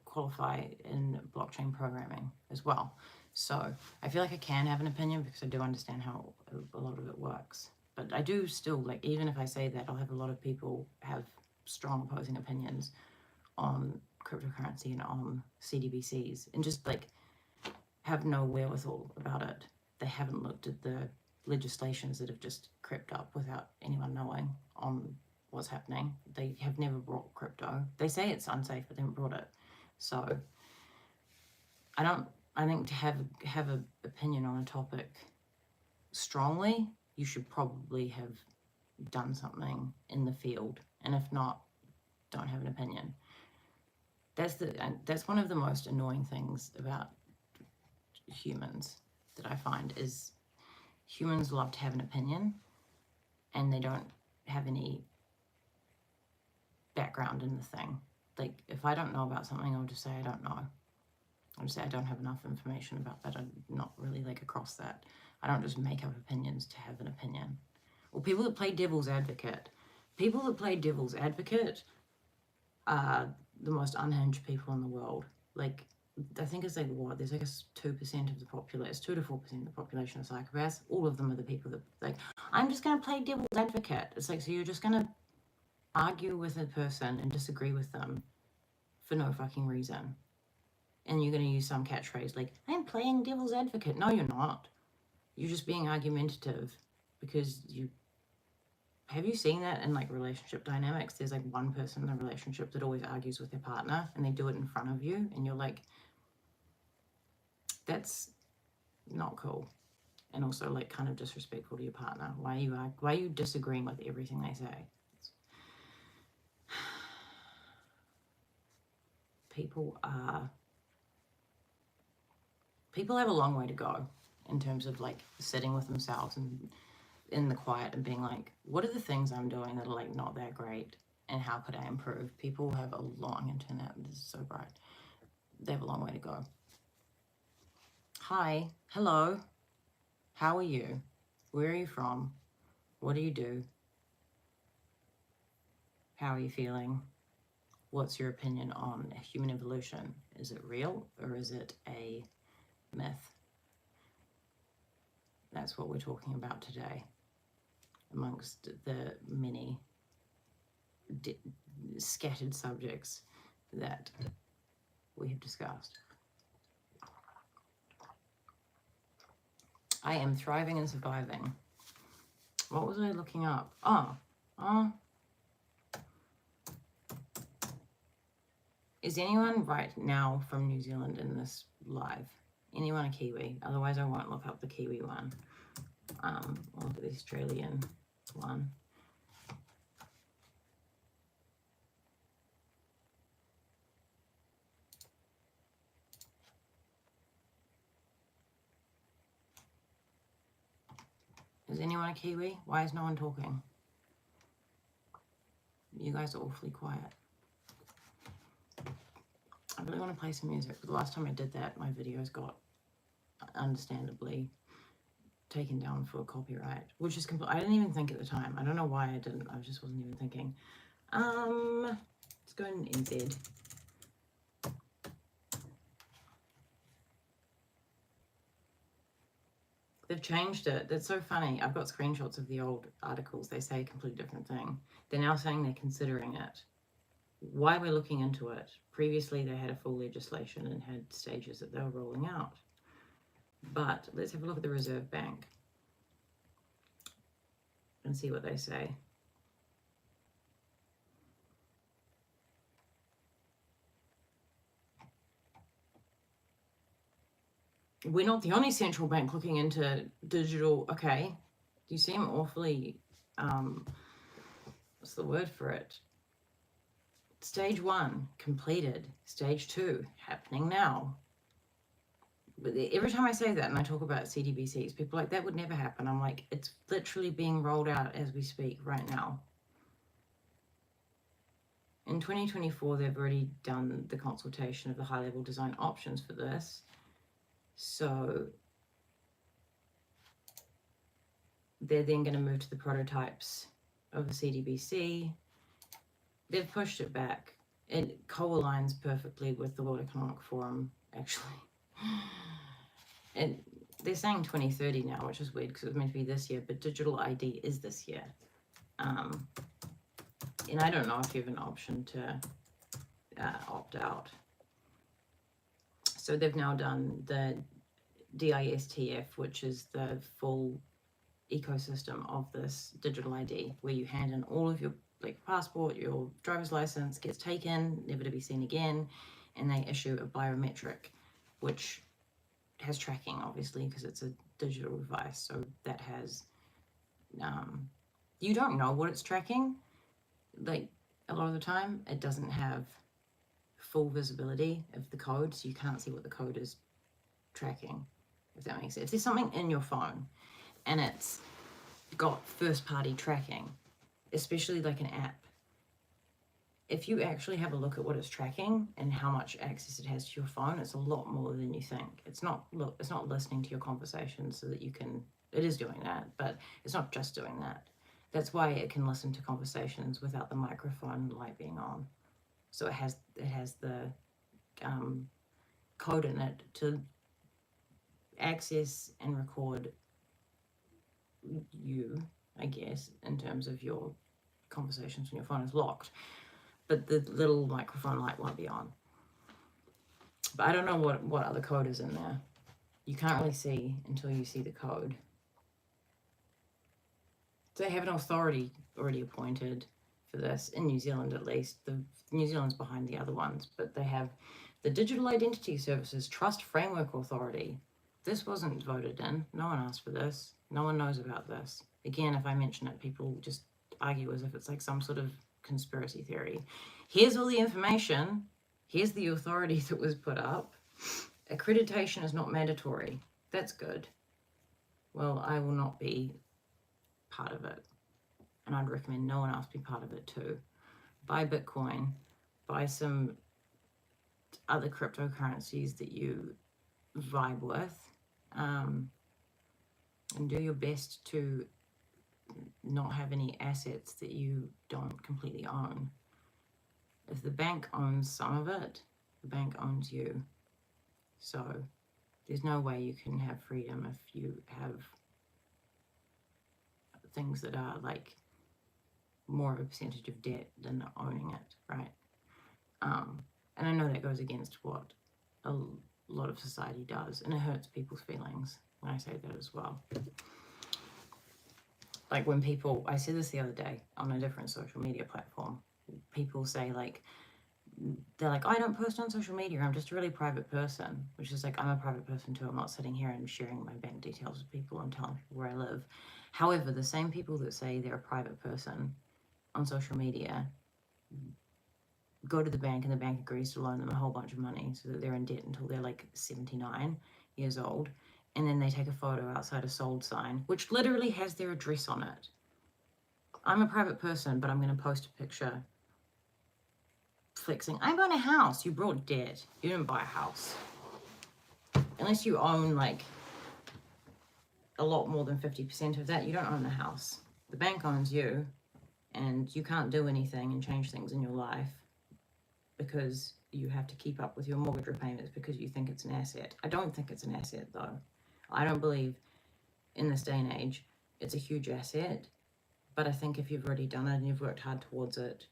qualify in blockchain programming as well. So I feel like I can have an opinion because I do understand how a lot of it works. But I do still, like, even if I say that, I'll have a lot of people have strong opposing opinions on cryptocurrency and on CDBCs, and just like have no wherewithal about it. They haven't looked at the legislations that have just crept up without anyone knowing on what's happening. They have never brought crypto. They say it's unsafe, but they haven't brought it. So I think to have an opinion on a topic strongly, you should probably have done something in the field, and if not, don't have an opinion. That's one of the most annoying things about humans that I find, is humans love to have an opinion and they don't have any background in the thing. Like, if I don't know about something, I'll just say I don't know. I'll just say I don't have enough information about that. I'm not really like across that. I don't just make up opinions to have an opinion. Or people that play devil's advocate. People that play devil's advocate are the most unhinged people in the world. Like, I think it's like, what, there's like 2% of the population, 2 to 4% of the population of psychopaths. All of them are the people that, like, I'm just going to play devil's advocate. It's like, so you're just going to argue with a person and disagree with them for no fucking reason. And you're going to use some catchphrase like, I'm playing devil's advocate. No, you're not. You're just being argumentative because have you seen that in like relationship dynamics? There's like one person in the relationship that always argues with their partner, and they do it in front of you, and you're like, that's not cool. And also like kind of disrespectful to your partner. Why are you disagreeing with everything they say? People have a long way to go in terms of like sitting with themselves and in the quiet and being like, what are the things I'm doing that are like not that great, and how could I improve? People have a long internet. This is so bright. They have a long way to go. Hi, hello, how are you? Where are you from? What do you do? How are you feeling? What's your opinion on human evolution? Is it real or is it a myth? That's what we're talking about today, amongst the many scattered subjects that we have discussed. I am thriving and surviving. What was I looking up? Is anyone right now from New Zealand in this live? Anyone a Kiwi? Otherwise I won't look up the Kiwi one. I'll look at the Australian one. Is anyone a Kiwi? Why is no one talking? You guys are awfully quiet. I really want to play some music, but the last time I did that, my videos got understandably taken down for copyright, which is I didn't even think at the time. I don't know why I didn't. I just wasn't even thinking. Let's go in NZ. They've changed it. That's so funny. I've got screenshots of the old articles. They say a completely different thing. They're now saying they're considering it. Why we're looking into it. Previously, they had a full legislation and had stages that they were rolling out. But let's have a look at the Reserve Bank and see what they say. We're not the only central bank looking into digital. Okay, you seem awfully, what's the word for it? Stage 1 completed. Stage 2 happening now. Every time I say that and I talk about CDBCs, people are like, that would never happen. I'm like, it's literally being rolled out as we speak right now. In 2024, they've already done the consultation of the high-level design options for this. So they're then going to move to the prototypes of the CDBC. They've pushed it back. It co-aligns perfectly with the World Economic Forum, actually. And they're saying 2030 now, which is weird because it was meant to be this year, but digital ID is this year. And I don't know if you have an option to opt out. So they've now done the DISTF, which is the full ecosystem of this digital ID, where you hand in all of your passport, your driver's license gets taken, never to be seen again, and they issue a biometric, which has tracking, obviously, because it's a digital device. So that has, you don't know what it's tracking. Like, a lot of the time, it doesn't have full visibility of the code, so you can't see what the code is tracking, if that makes sense. If there's something in your phone and it's got first-party tracking, especially like an app, if you actually have a look at what it's tracking and how much access it has to your phone, it's a lot more than you think. It's not listening to your conversations so that you can, it is doing that, but it's not just doing that. That's why it can listen to conversations without the microphone light being on. So it has the code in it to access and record you, I guess, in terms of your conversations when your phone is locked. But the little microphone light won't be on. But I don't know what other code is in there. You can't really see until you see the code. So they have an authority already appointed for this, in New Zealand at least. New Zealand's behind the other ones, but they have the Digital Identity Services Trust Framework Authority. This wasn't voted in. No one asked for this. No one knows about this. Again, if I mention it, people just argue as if it's like some sort of conspiracy theory. Here's all the information. Here's the authority that was put up. Accreditation is not mandatory. That's good. Well, I will not be part of it. And I'd recommend no one else be part of it too. Buy Bitcoin. Buy some other cryptocurrencies that you vibe with. And do your best to not have any assets that you don't completely own. If the bank owns some of it, the bank owns you. So there's no way you can have freedom if you have things that are like more of a percentage of debt than owning it, right? And I know that goes against what a lot of society does, and it hurts people's feelings when I say that as well. Like when people, I said this the other day on a different social media platform, people say like, they're like, oh, I don't post on social media, I'm just a really private person, which is like, I'm a private person too. I'm not sitting here and sharing my bank details with people and telling people where I live. However, the same people that say they're a private person on social media go to the bank and the bank agrees to loan them a whole bunch of money so that they're in debt until they're like 79 years old. And then they take a photo outside a sold sign, which literally has their address on it. I'm a private person, but I'm going to post a picture flexing. I bought a house. You brought debt. You didn't buy a house. Unless you own like a lot more than 50% of that, you don't own the house. The bank owns you, and you can't do anything and change things in your life because you have to keep up with your mortgage repayments because you think it's an asset. I don't think it's an asset though. I don't believe in this day and age it's a huge asset, but I think if you've already done it and you've worked hard towards it,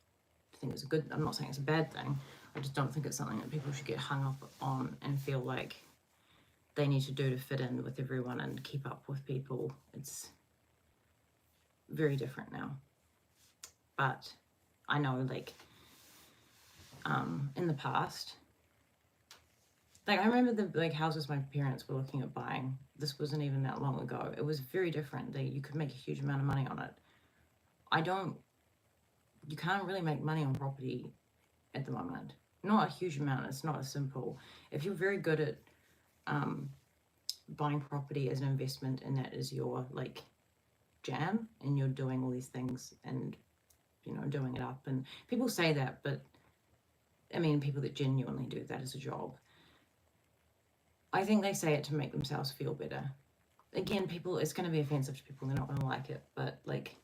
I think it's a good, I'm not saying it's a bad thing, I just don't think it's something that people should get hung up on and feel like they need to do to fit in with everyone and keep up with people. It's very different now. But I know like in the past, like I remember the like houses my parents were looking at buying. This wasn't even that long ago. It was very different. You could make a huge amount of money on it. You can't really make money on property at the moment. Not a huge amount. It's not as simple. If you're very good at buying property as an investment and that is your like jam and you're doing all these things and you know doing it up, and people say that, but I mean people that genuinely do that as a job, I think they say it to make themselves feel better. Again, people, it's going to be offensive to people, they're not going to like it, but like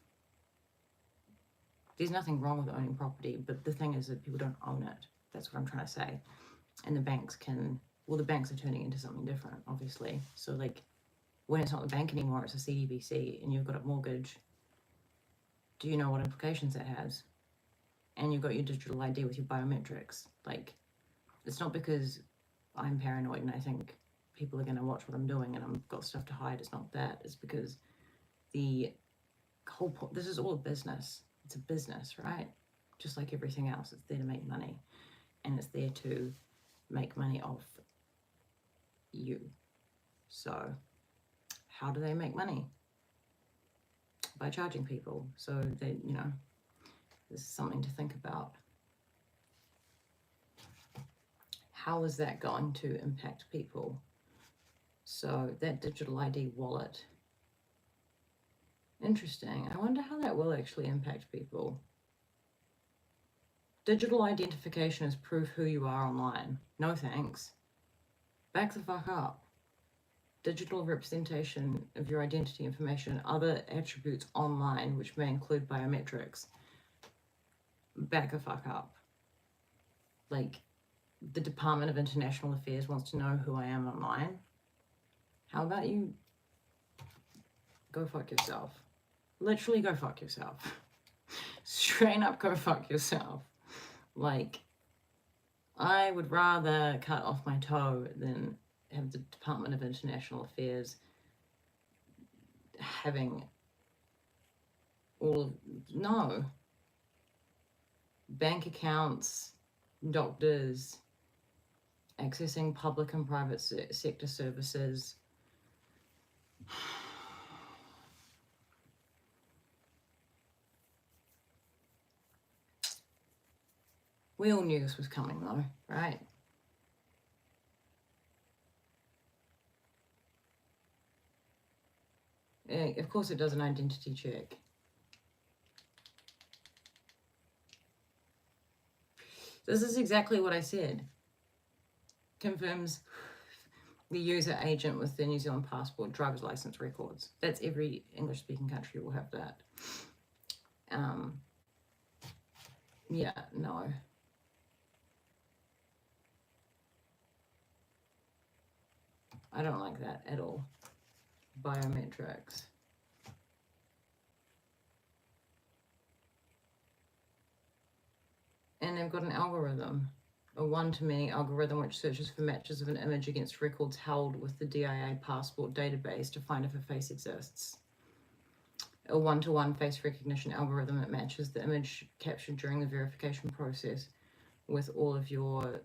there's nothing wrong with owning property, but the thing is that people don't own it. That's what I'm trying to say. And the banks can, well, the banks are turning into something different, obviously. So like when it's not the bank anymore, it's a CDBC and you've got a mortgage, do you know what implications that has? And you've got your digital ID with your biometrics. Like, it's not because I'm paranoid and I think people are going to watch what I'm doing and I've got stuff to hide. It's not that. It's because the whole point, this is all a business. It's a business, right? Just like everything else, it's there to make money. And it's there to make money off you. So how do they make money? By charging people. So they, you know, this is something to think about. How is that going to impact people? So that digital ID wallet, interesting. I wonder how that will actually impact people. Digital identification is proof who you are online. No thanks. Back the fuck up. Digital representation of your identity information and other attributes online, which may include biometrics. Back the fuck up. Like, the Department of International Affairs wants to know who I am online. How about you go fuck yourself? Literally go fuck yourself. Straight up go fuck yourself. Like, I would rather cut off my toe than have the Department of International Affairs having all of, no. Bank accounts, doctors, accessing public and private sector services. We all knew this was coming though, right? Yeah, of course it does an identity check. This is exactly what I said. Confirms the user agent with the New Zealand passport, driver's license records. That's every English-speaking country will have that. Yeah, no. I don't like that at all. Biometrics. And they've got an algorithm. A one-to-many algorithm which searches for matches of an image against records held with the DIA passport database to find if a face exists. A one-to-one face recognition algorithm that matches the image captured during the verification process with all of your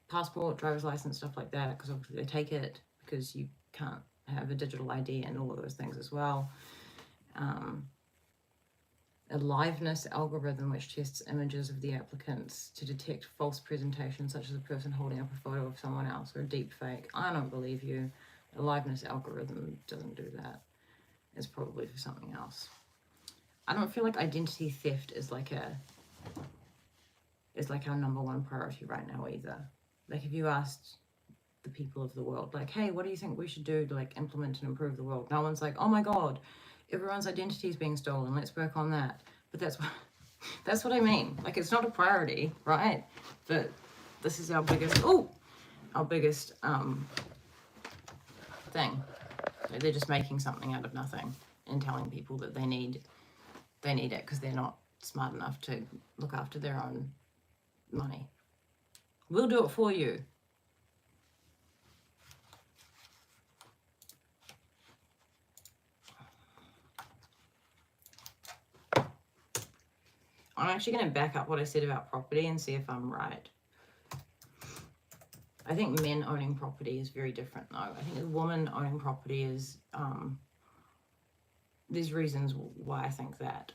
passport, driver's license, stuff like that, because obviously they take it because you can't have a digital ID and all of those things as well. A liveness algorithm which tests images of the applicants to detect false presentations, such as a person holding up a photo of someone else or a deep fake. I don't believe you. A liveness algorithm doesn't do that. It's probably for something else. I don't feel like identity theft is like our number one priority right now either. Like if you asked the people of the world, like, hey, what do you think we should do to like implement and improve the world? No one's like, oh my God, everyone's identity is being stolen. Let's work on that. But that's what I mean. Like it's not a priority, right? But this is our biggest thing. They're just making something out of nothing and telling people that they need it because they're not smart enough to look after their own money. We'll do it for you. I'm actually going to back up what I said about property and see if I'm right. I think men owning property is very different though. I think a woman owning property is, there's reasons why I think that.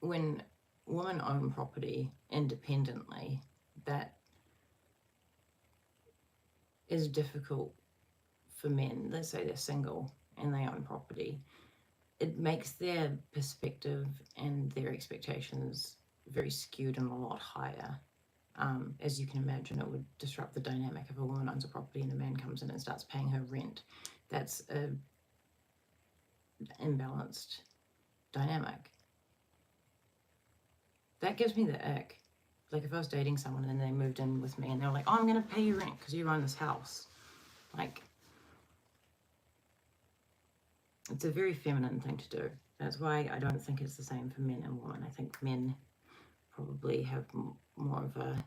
When women own property independently, that is difficult for men. Let's say they're single and they own property. It makes their perspective and their expectations very skewed and a lot higher. As you can imagine, it would disrupt the dynamic if a woman owns a property and a man comes in and starts paying her rent. That's an imbalanced dynamic. That gives me the ick. Like if I was dating someone and they moved in with me and they were like, oh, I'm going to pay you rent because you own this house. Like, it's a very feminine thing to do. That's why I don't think it's the same for men and women. I think men probably have more of a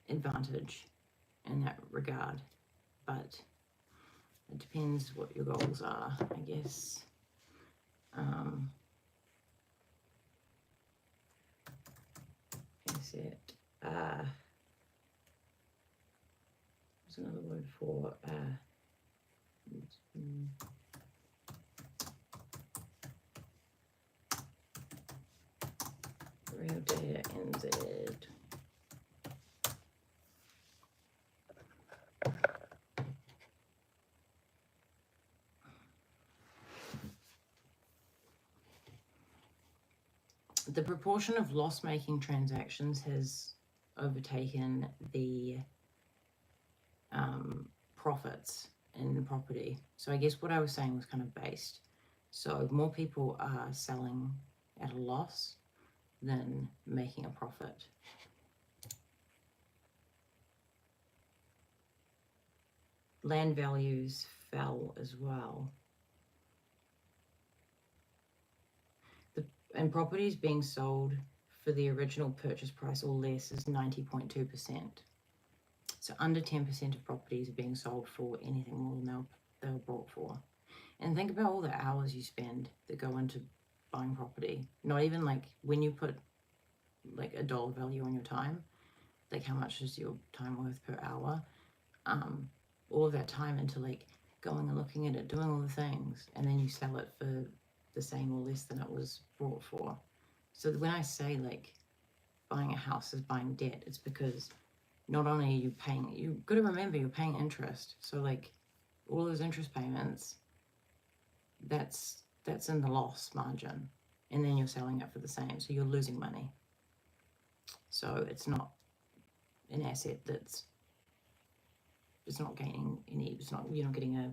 advantage in that regard. But it depends what your goals are, I guess. Is it what's another word for real data NZ. The proportion of loss-making transactions has overtaken the profits in property. So I guess what I was saying was kind of based. So more people are selling at a loss than making a profit. Land values fell as well. And properties being sold for the original purchase price or less is 90.2%. So under 10% of properties are being sold for anything more than they were bought for. And think about all the hours you spend that go into buying property. Not even like when you put like a dollar value on your time, like how much is your time worth per hour? All of that time into like going and looking at it, doing all the things, and then you sell it for the same or less than it was bought for. So when I say like buying a house is buying debt, it's because not only are you paying, you've got to remember you're paying interest. So like all those interest payments, that's in the loss margin, and then you're selling it for the same, so you're losing money. So it's not an asset it's not gaining any, you're not getting a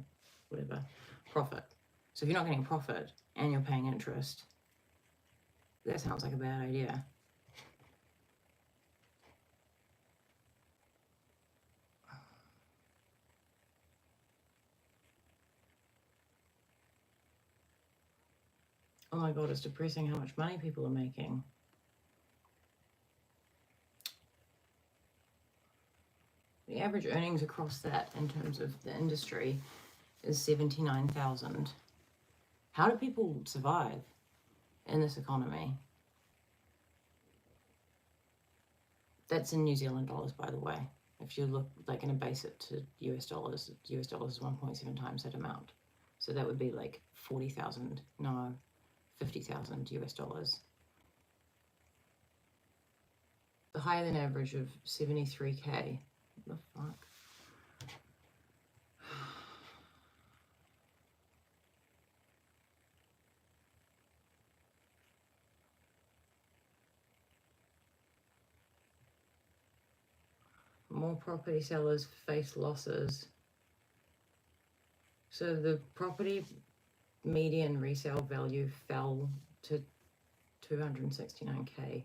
whatever profit. So if you're not getting profit and you're paying interest, that sounds like a bad idea. Oh my god, it's depressing how much money people are making. The average earnings across that in terms of the industry is 79,000. How do people survive in this economy? That's in New Zealand dollars, by the way. If you look, like, and base it to US dollars is 1.7 times that amount. So that would be like 40,000, no, 50,000 US dollars. The higher than average of 73K. What the fuck? More property sellers face losses. So the property median resale value fell to 269K.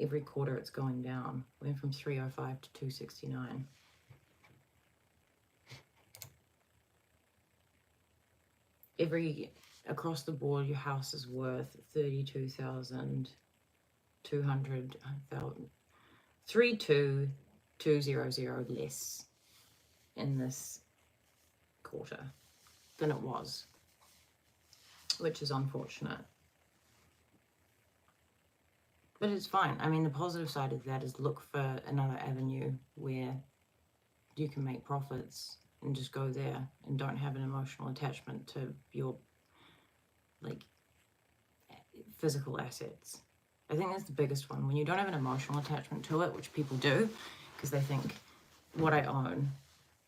Every quarter it's going down. Went from 305 to 269. Across the board, your house is worth 32,200, 32,200 less in this quarter than it was, which is unfortunate. But it's fine. I mean, the positive side of that is look for another avenue where you can make profits and just go there and don't have an emotional attachment to your, like, physical assets. I think that's the biggest one. When you don't have an emotional attachment to it, which people do, because they think what I own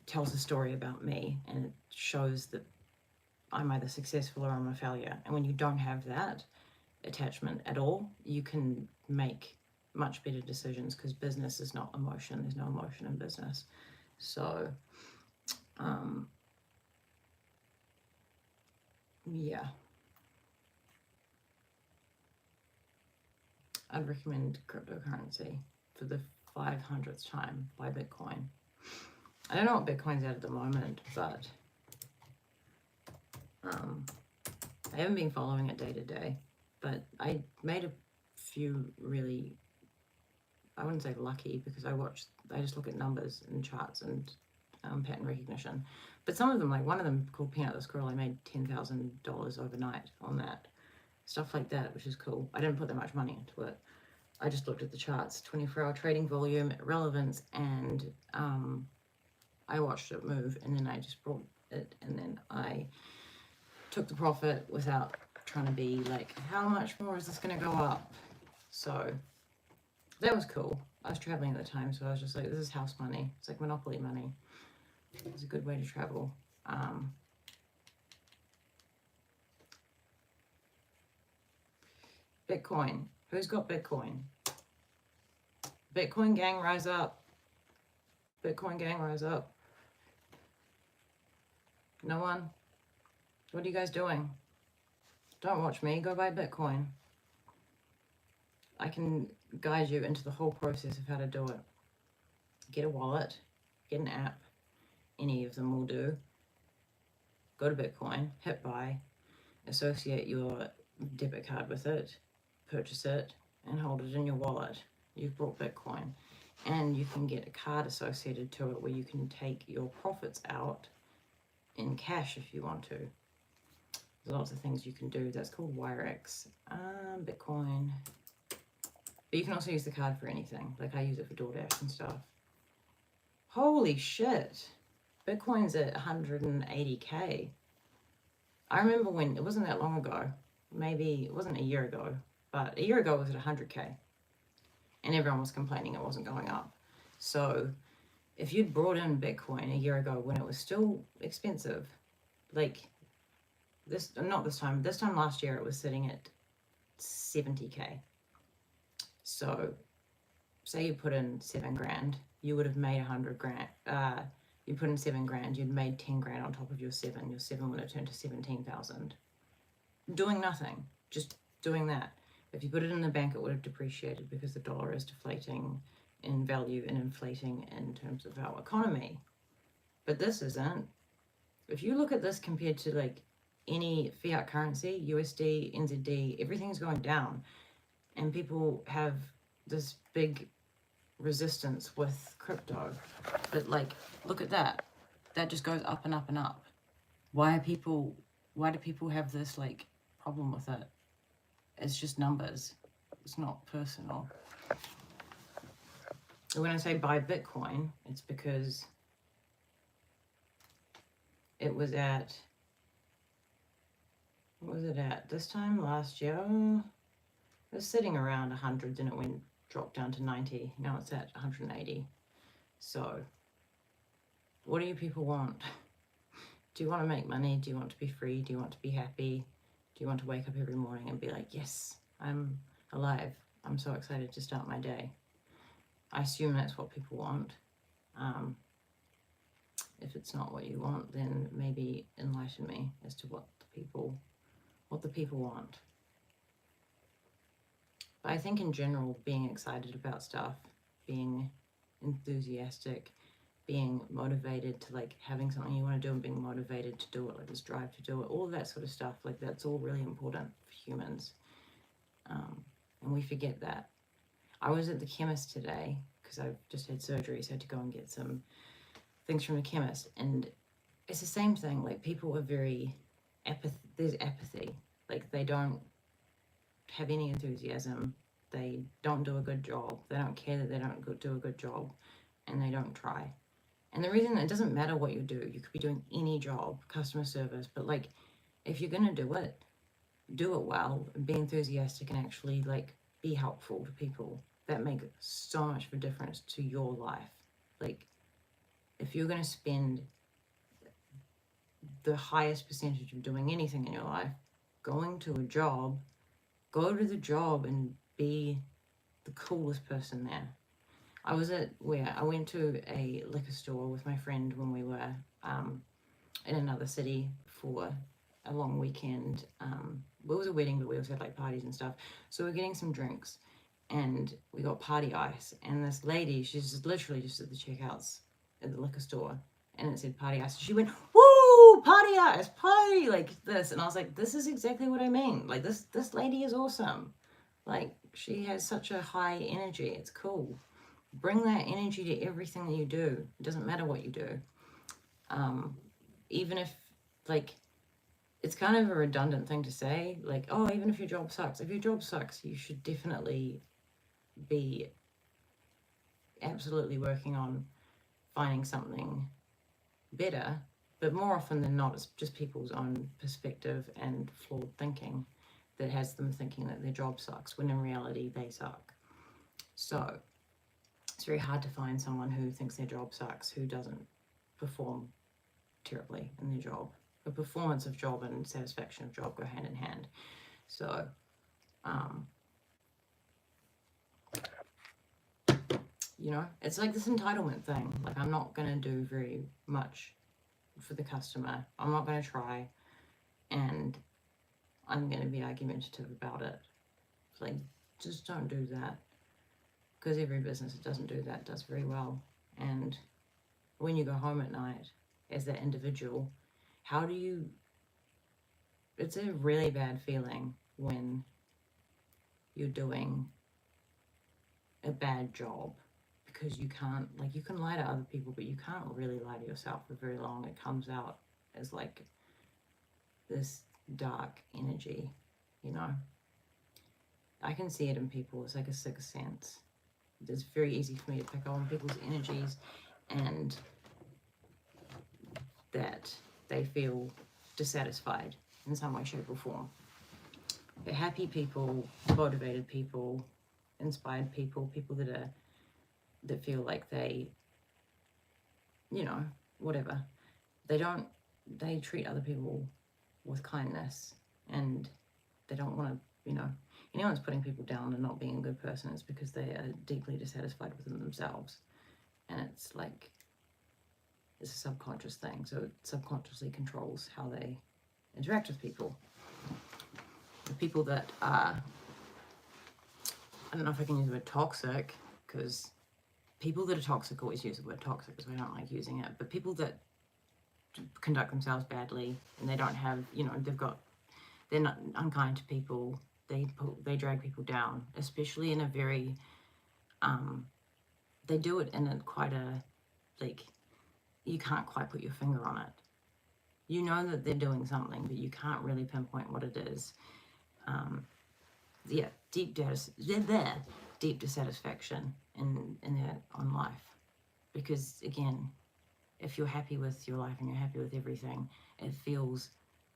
tells a story about me and it shows that I'm either successful or I'm a failure. And when you don't have that attachment at all, you can make much better decisions, because business is not emotion. There's no emotion in business. So yeah, I'd recommend cryptocurrency for the 500th time. Buy Bitcoin. I don't know what Bitcoin's at the moment, but I haven't been following it day to day, but I made a few really, I wouldn't say lucky, because I just look at numbers and charts and pattern recognition. But some of them, like one of them called Peanut the Squirrel, I made $10,000 overnight on that. Stuff like that, which is cool. I didn't put that much money into it. I just looked at the charts, 24-hour trading volume, relevance, and I watched it move, and then I just brought it, and then I took the profit without trying to be like, how much more is this going to go up? So that was cool. I was traveling at the time, so I was just like, this is house money. It's like Monopoly money. It's a good way to travel. Bitcoin. Who's got Bitcoin? Bitcoin gang, rise up. Bitcoin gang, rise up. No one? What are you guys doing? Don't watch me. Go buy Bitcoin. I can guide you into the whole process of how to do it. Get a wallet. Get an app. Any of them will do. Go to Bitcoin. Hit buy. Associate your debit card with it. Purchase it. And hold it in your wallet. You've brought Bitcoin. And you can get a card associated to it where you can take your profits out in cash if you want to. There's lots of things you can do. That's called Wirex. Bitcoin. But you can also use the card for anything. Like, I use it for DoorDash and stuff. Holy shit. Bitcoin's at 180K. I remember when, it wasn't that long ago. Maybe, it wasn't a year ago. But a year ago it was at 100K. And everyone was complaining it wasn't going up. So if you'd brought in Bitcoin a year ago when it was still expensive, like this time last year it was sitting at 70K. So say you put in 7 grand, you would have made 100 grand. You put in 7 grand, you'd made 10 grand on top of your 7. Your 7 would have turned to 17,000. Doing nothing, just doing that. If you put it in the bank, it would have depreciated because the dollar is deflating in value and inflating in terms of our economy. But this isn't. If you look at this compared to like any fiat currency, USD, NZD, everything's going down. And people have this big resistance with crypto. But like, look at that. That just goes up and up and up. Why do people have this like problem with it? It's just numbers. It's not personal. When I say buy Bitcoin, it's because it was at, what was it at? This time last year, it was sitting around 100, then it dropped down to 90. Now it's at 180. So, what do you people want? Do you want to make money? Do you want to be free? Do you want to be happy? Do you want to wake up every morning and be like, yes, I'm alive. I'm so excited to start my day. I assume that's what people want. If it's not what you want, then maybe enlighten me as to what the people want. But I think in general, being excited about stuff, being enthusiastic, being motivated to like having something you want to do and being motivated to do it, like this drive to do it, all of that sort of stuff, like that's all really important for humans. And we forget that. I was at the chemist today because I've just had surgery, so I had to go and get some things from the chemist, and it's the same thing. Like people are very there's apathy. Like they don't have any enthusiasm. They don't do a good job. They don't care that they don't do a good job, and they don't try. And the reason, it doesn't matter what you do. You could be doing any job, customer service, but like if you're gonna do it well and be enthusiastic and actually like be helpful to people. That makes so much of a difference to your life. Like if you're going to spend the highest percentage of doing anything in your life going to a job, go to the job and be the coolest person there. I went to a liquor store with my friend when we were in another city for a long weekend. It was a wedding, but we also had like parties and stuff. So we're getting some drinks and we got party ice. And this lady, she's literally just at the checkouts at the liquor store, and it said party ice. She went, woo, party ice, party, like this. And I was like, this is exactly what I mean. Like this lady is awesome. Like she has such a high energy. It's cool. Bring that energy to everything that you do. It doesn't matter what you do. Even if like, it's kind of a redundant thing to say, like, oh, even if your job sucks. If your job sucks, you should definitely be absolutely working on finding something better. But more often than not, it's just people's own perspective and flawed thinking that has them thinking that their job sucks, when in reality, they suck. So it's very hard to find someone who thinks their job sucks, who doesn't perform terribly in their job. The performance of job and satisfaction of job go hand in hand. So, you know, it's like this entitlement thing. Like, I'm not going to do very much for the customer. I'm not going to try. And I'm going to be argumentative about it. It's like, just don't do that. Because every business that doesn't do that does very well. And when you go home at night as that individual, how do you, it's a really bad feeling when you're doing a bad job, because you can't, like, you can lie to other people, but you can't really lie to yourself for very long. It comes out as like this dark energy, you know. I can see it in people. It's like a sixth sense. It's very easy for me to pick up on people's energies and that they feel dissatisfied in some way, shape or form. But happy people, motivated people, inspired people, people that feel like they, you know, whatever, they treat other people with kindness, and they don't want to, you know, anyone's putting people down and not being a good person is because they are deeply dissatisfied within themselves. And it's like, it's a subconscious thing, so it subconsciously controls how they interact with people. The people that are, I don't know if I can use the word toxic, because people that are toxic always use the word toxic, because I don't like using it, but people that conduct themselves badly, and they don't have, you know, they're not unkind to people. They drag people down, especially in a very, they do it in a quite a, like, you can't quite put your finger on it. You know that they're doing something, but you can't really pinpoint what it is. Yeah, deep dissatisfaction in their own life. Because again, if you're happy with your life and you're happy with everything, it feels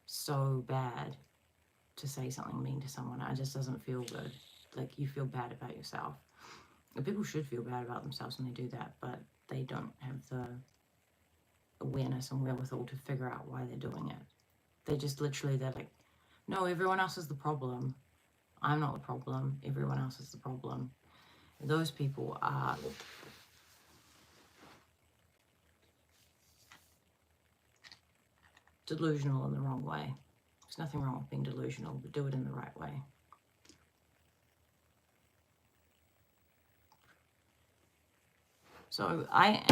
so bad to say something mean to someone. It just doesn't feel good. Like, you feel bad about yourself. And people should feel bad about themselves when they do that, but they don't have the awareness and wherewithal to figure out why they're doing it. They're like, no, everyone else is the problem. I'm not the problem. Everyone else is the problem. Those people are delusional in the wrong way. There's nothing wrong with being delusional, but do it in the right way. So I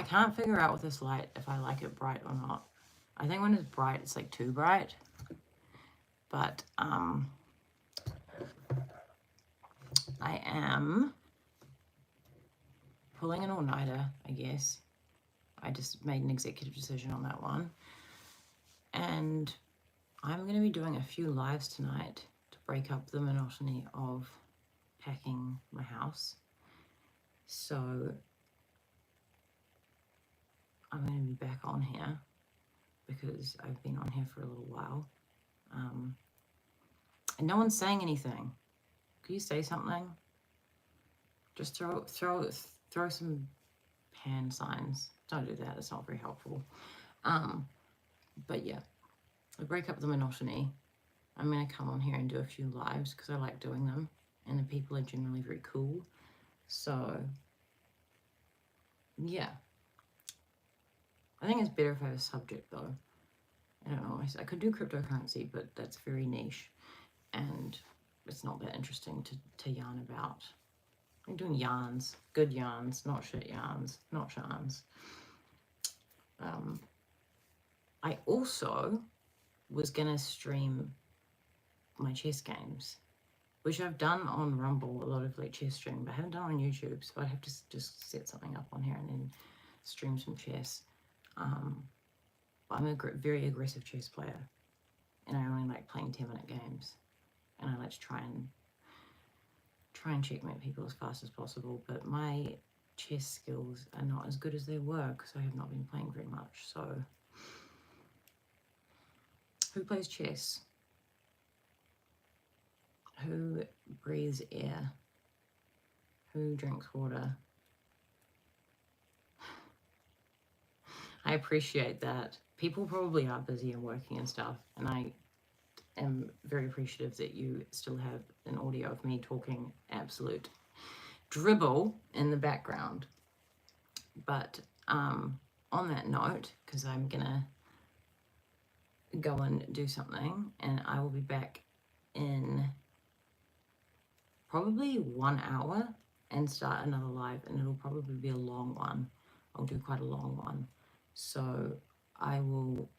can't figure out with this light if I like it bright or not. I think when it's bright, it's like too bright. But I am pulling an all-nighter, I guess. I just made an executive decision on that one. And I'm going to be doing a few lives tonight to break up the monotony of packing my house. So I'm going to be back on here because I've been on here for a little while. And no one's saying anything. Could you say something? Just throw some hand signs. Don't do that. It's not very helpful. But yeah, I break up the monotony. I'm going to come on here and do a few lives because I like doing them. And the people are generally very cool. So, yeah. I think it's better if I have a subject, though. I don't know. I could do cryptocurrency, but that's very niche. And it's not that interesting to yarn about. I'm doing yarns. Good yarns, not shit yarns. Not sharns. I also was going to stream my chess games, which I've done on Rumble, a lot of like chess streaming, but I haven't done on YouTube, so I'd have to just set something up on here and then stream some chess. But I'm a very aggressive chess player, and I only like playing 10-minute games, and I like to try and checkmate people as fast as possible, but my chess skills are not as good as they were because I have not been playing very much. So who plays chess? Who breathes air? Who drinks water? I appreciate that. People probably are busy and working and stuff, and I am very appreciative that you still have an audio of me talking absolute dribble in the background. But on that note, because I'm gonna go and do something, and I will be back in probably 1 hour and start another live, and it'll probably be a long one. I'll do quite a long one. So I will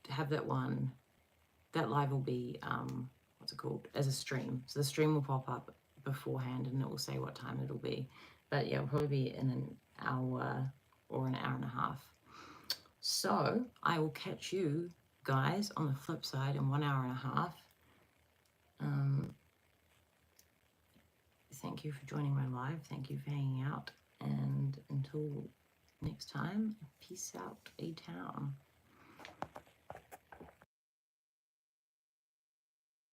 have that one. That live will be, what's it called, as a stream. So the stream will pop up beforehand and it will say what time it'll be. But yeah, it'll probably be in an hour or an hour and a half. So I will catch you guys on the flip side in 1 hour and a half. Thank you for joining my live. Thank you for hanging out. And until next time, peace out, A-Town.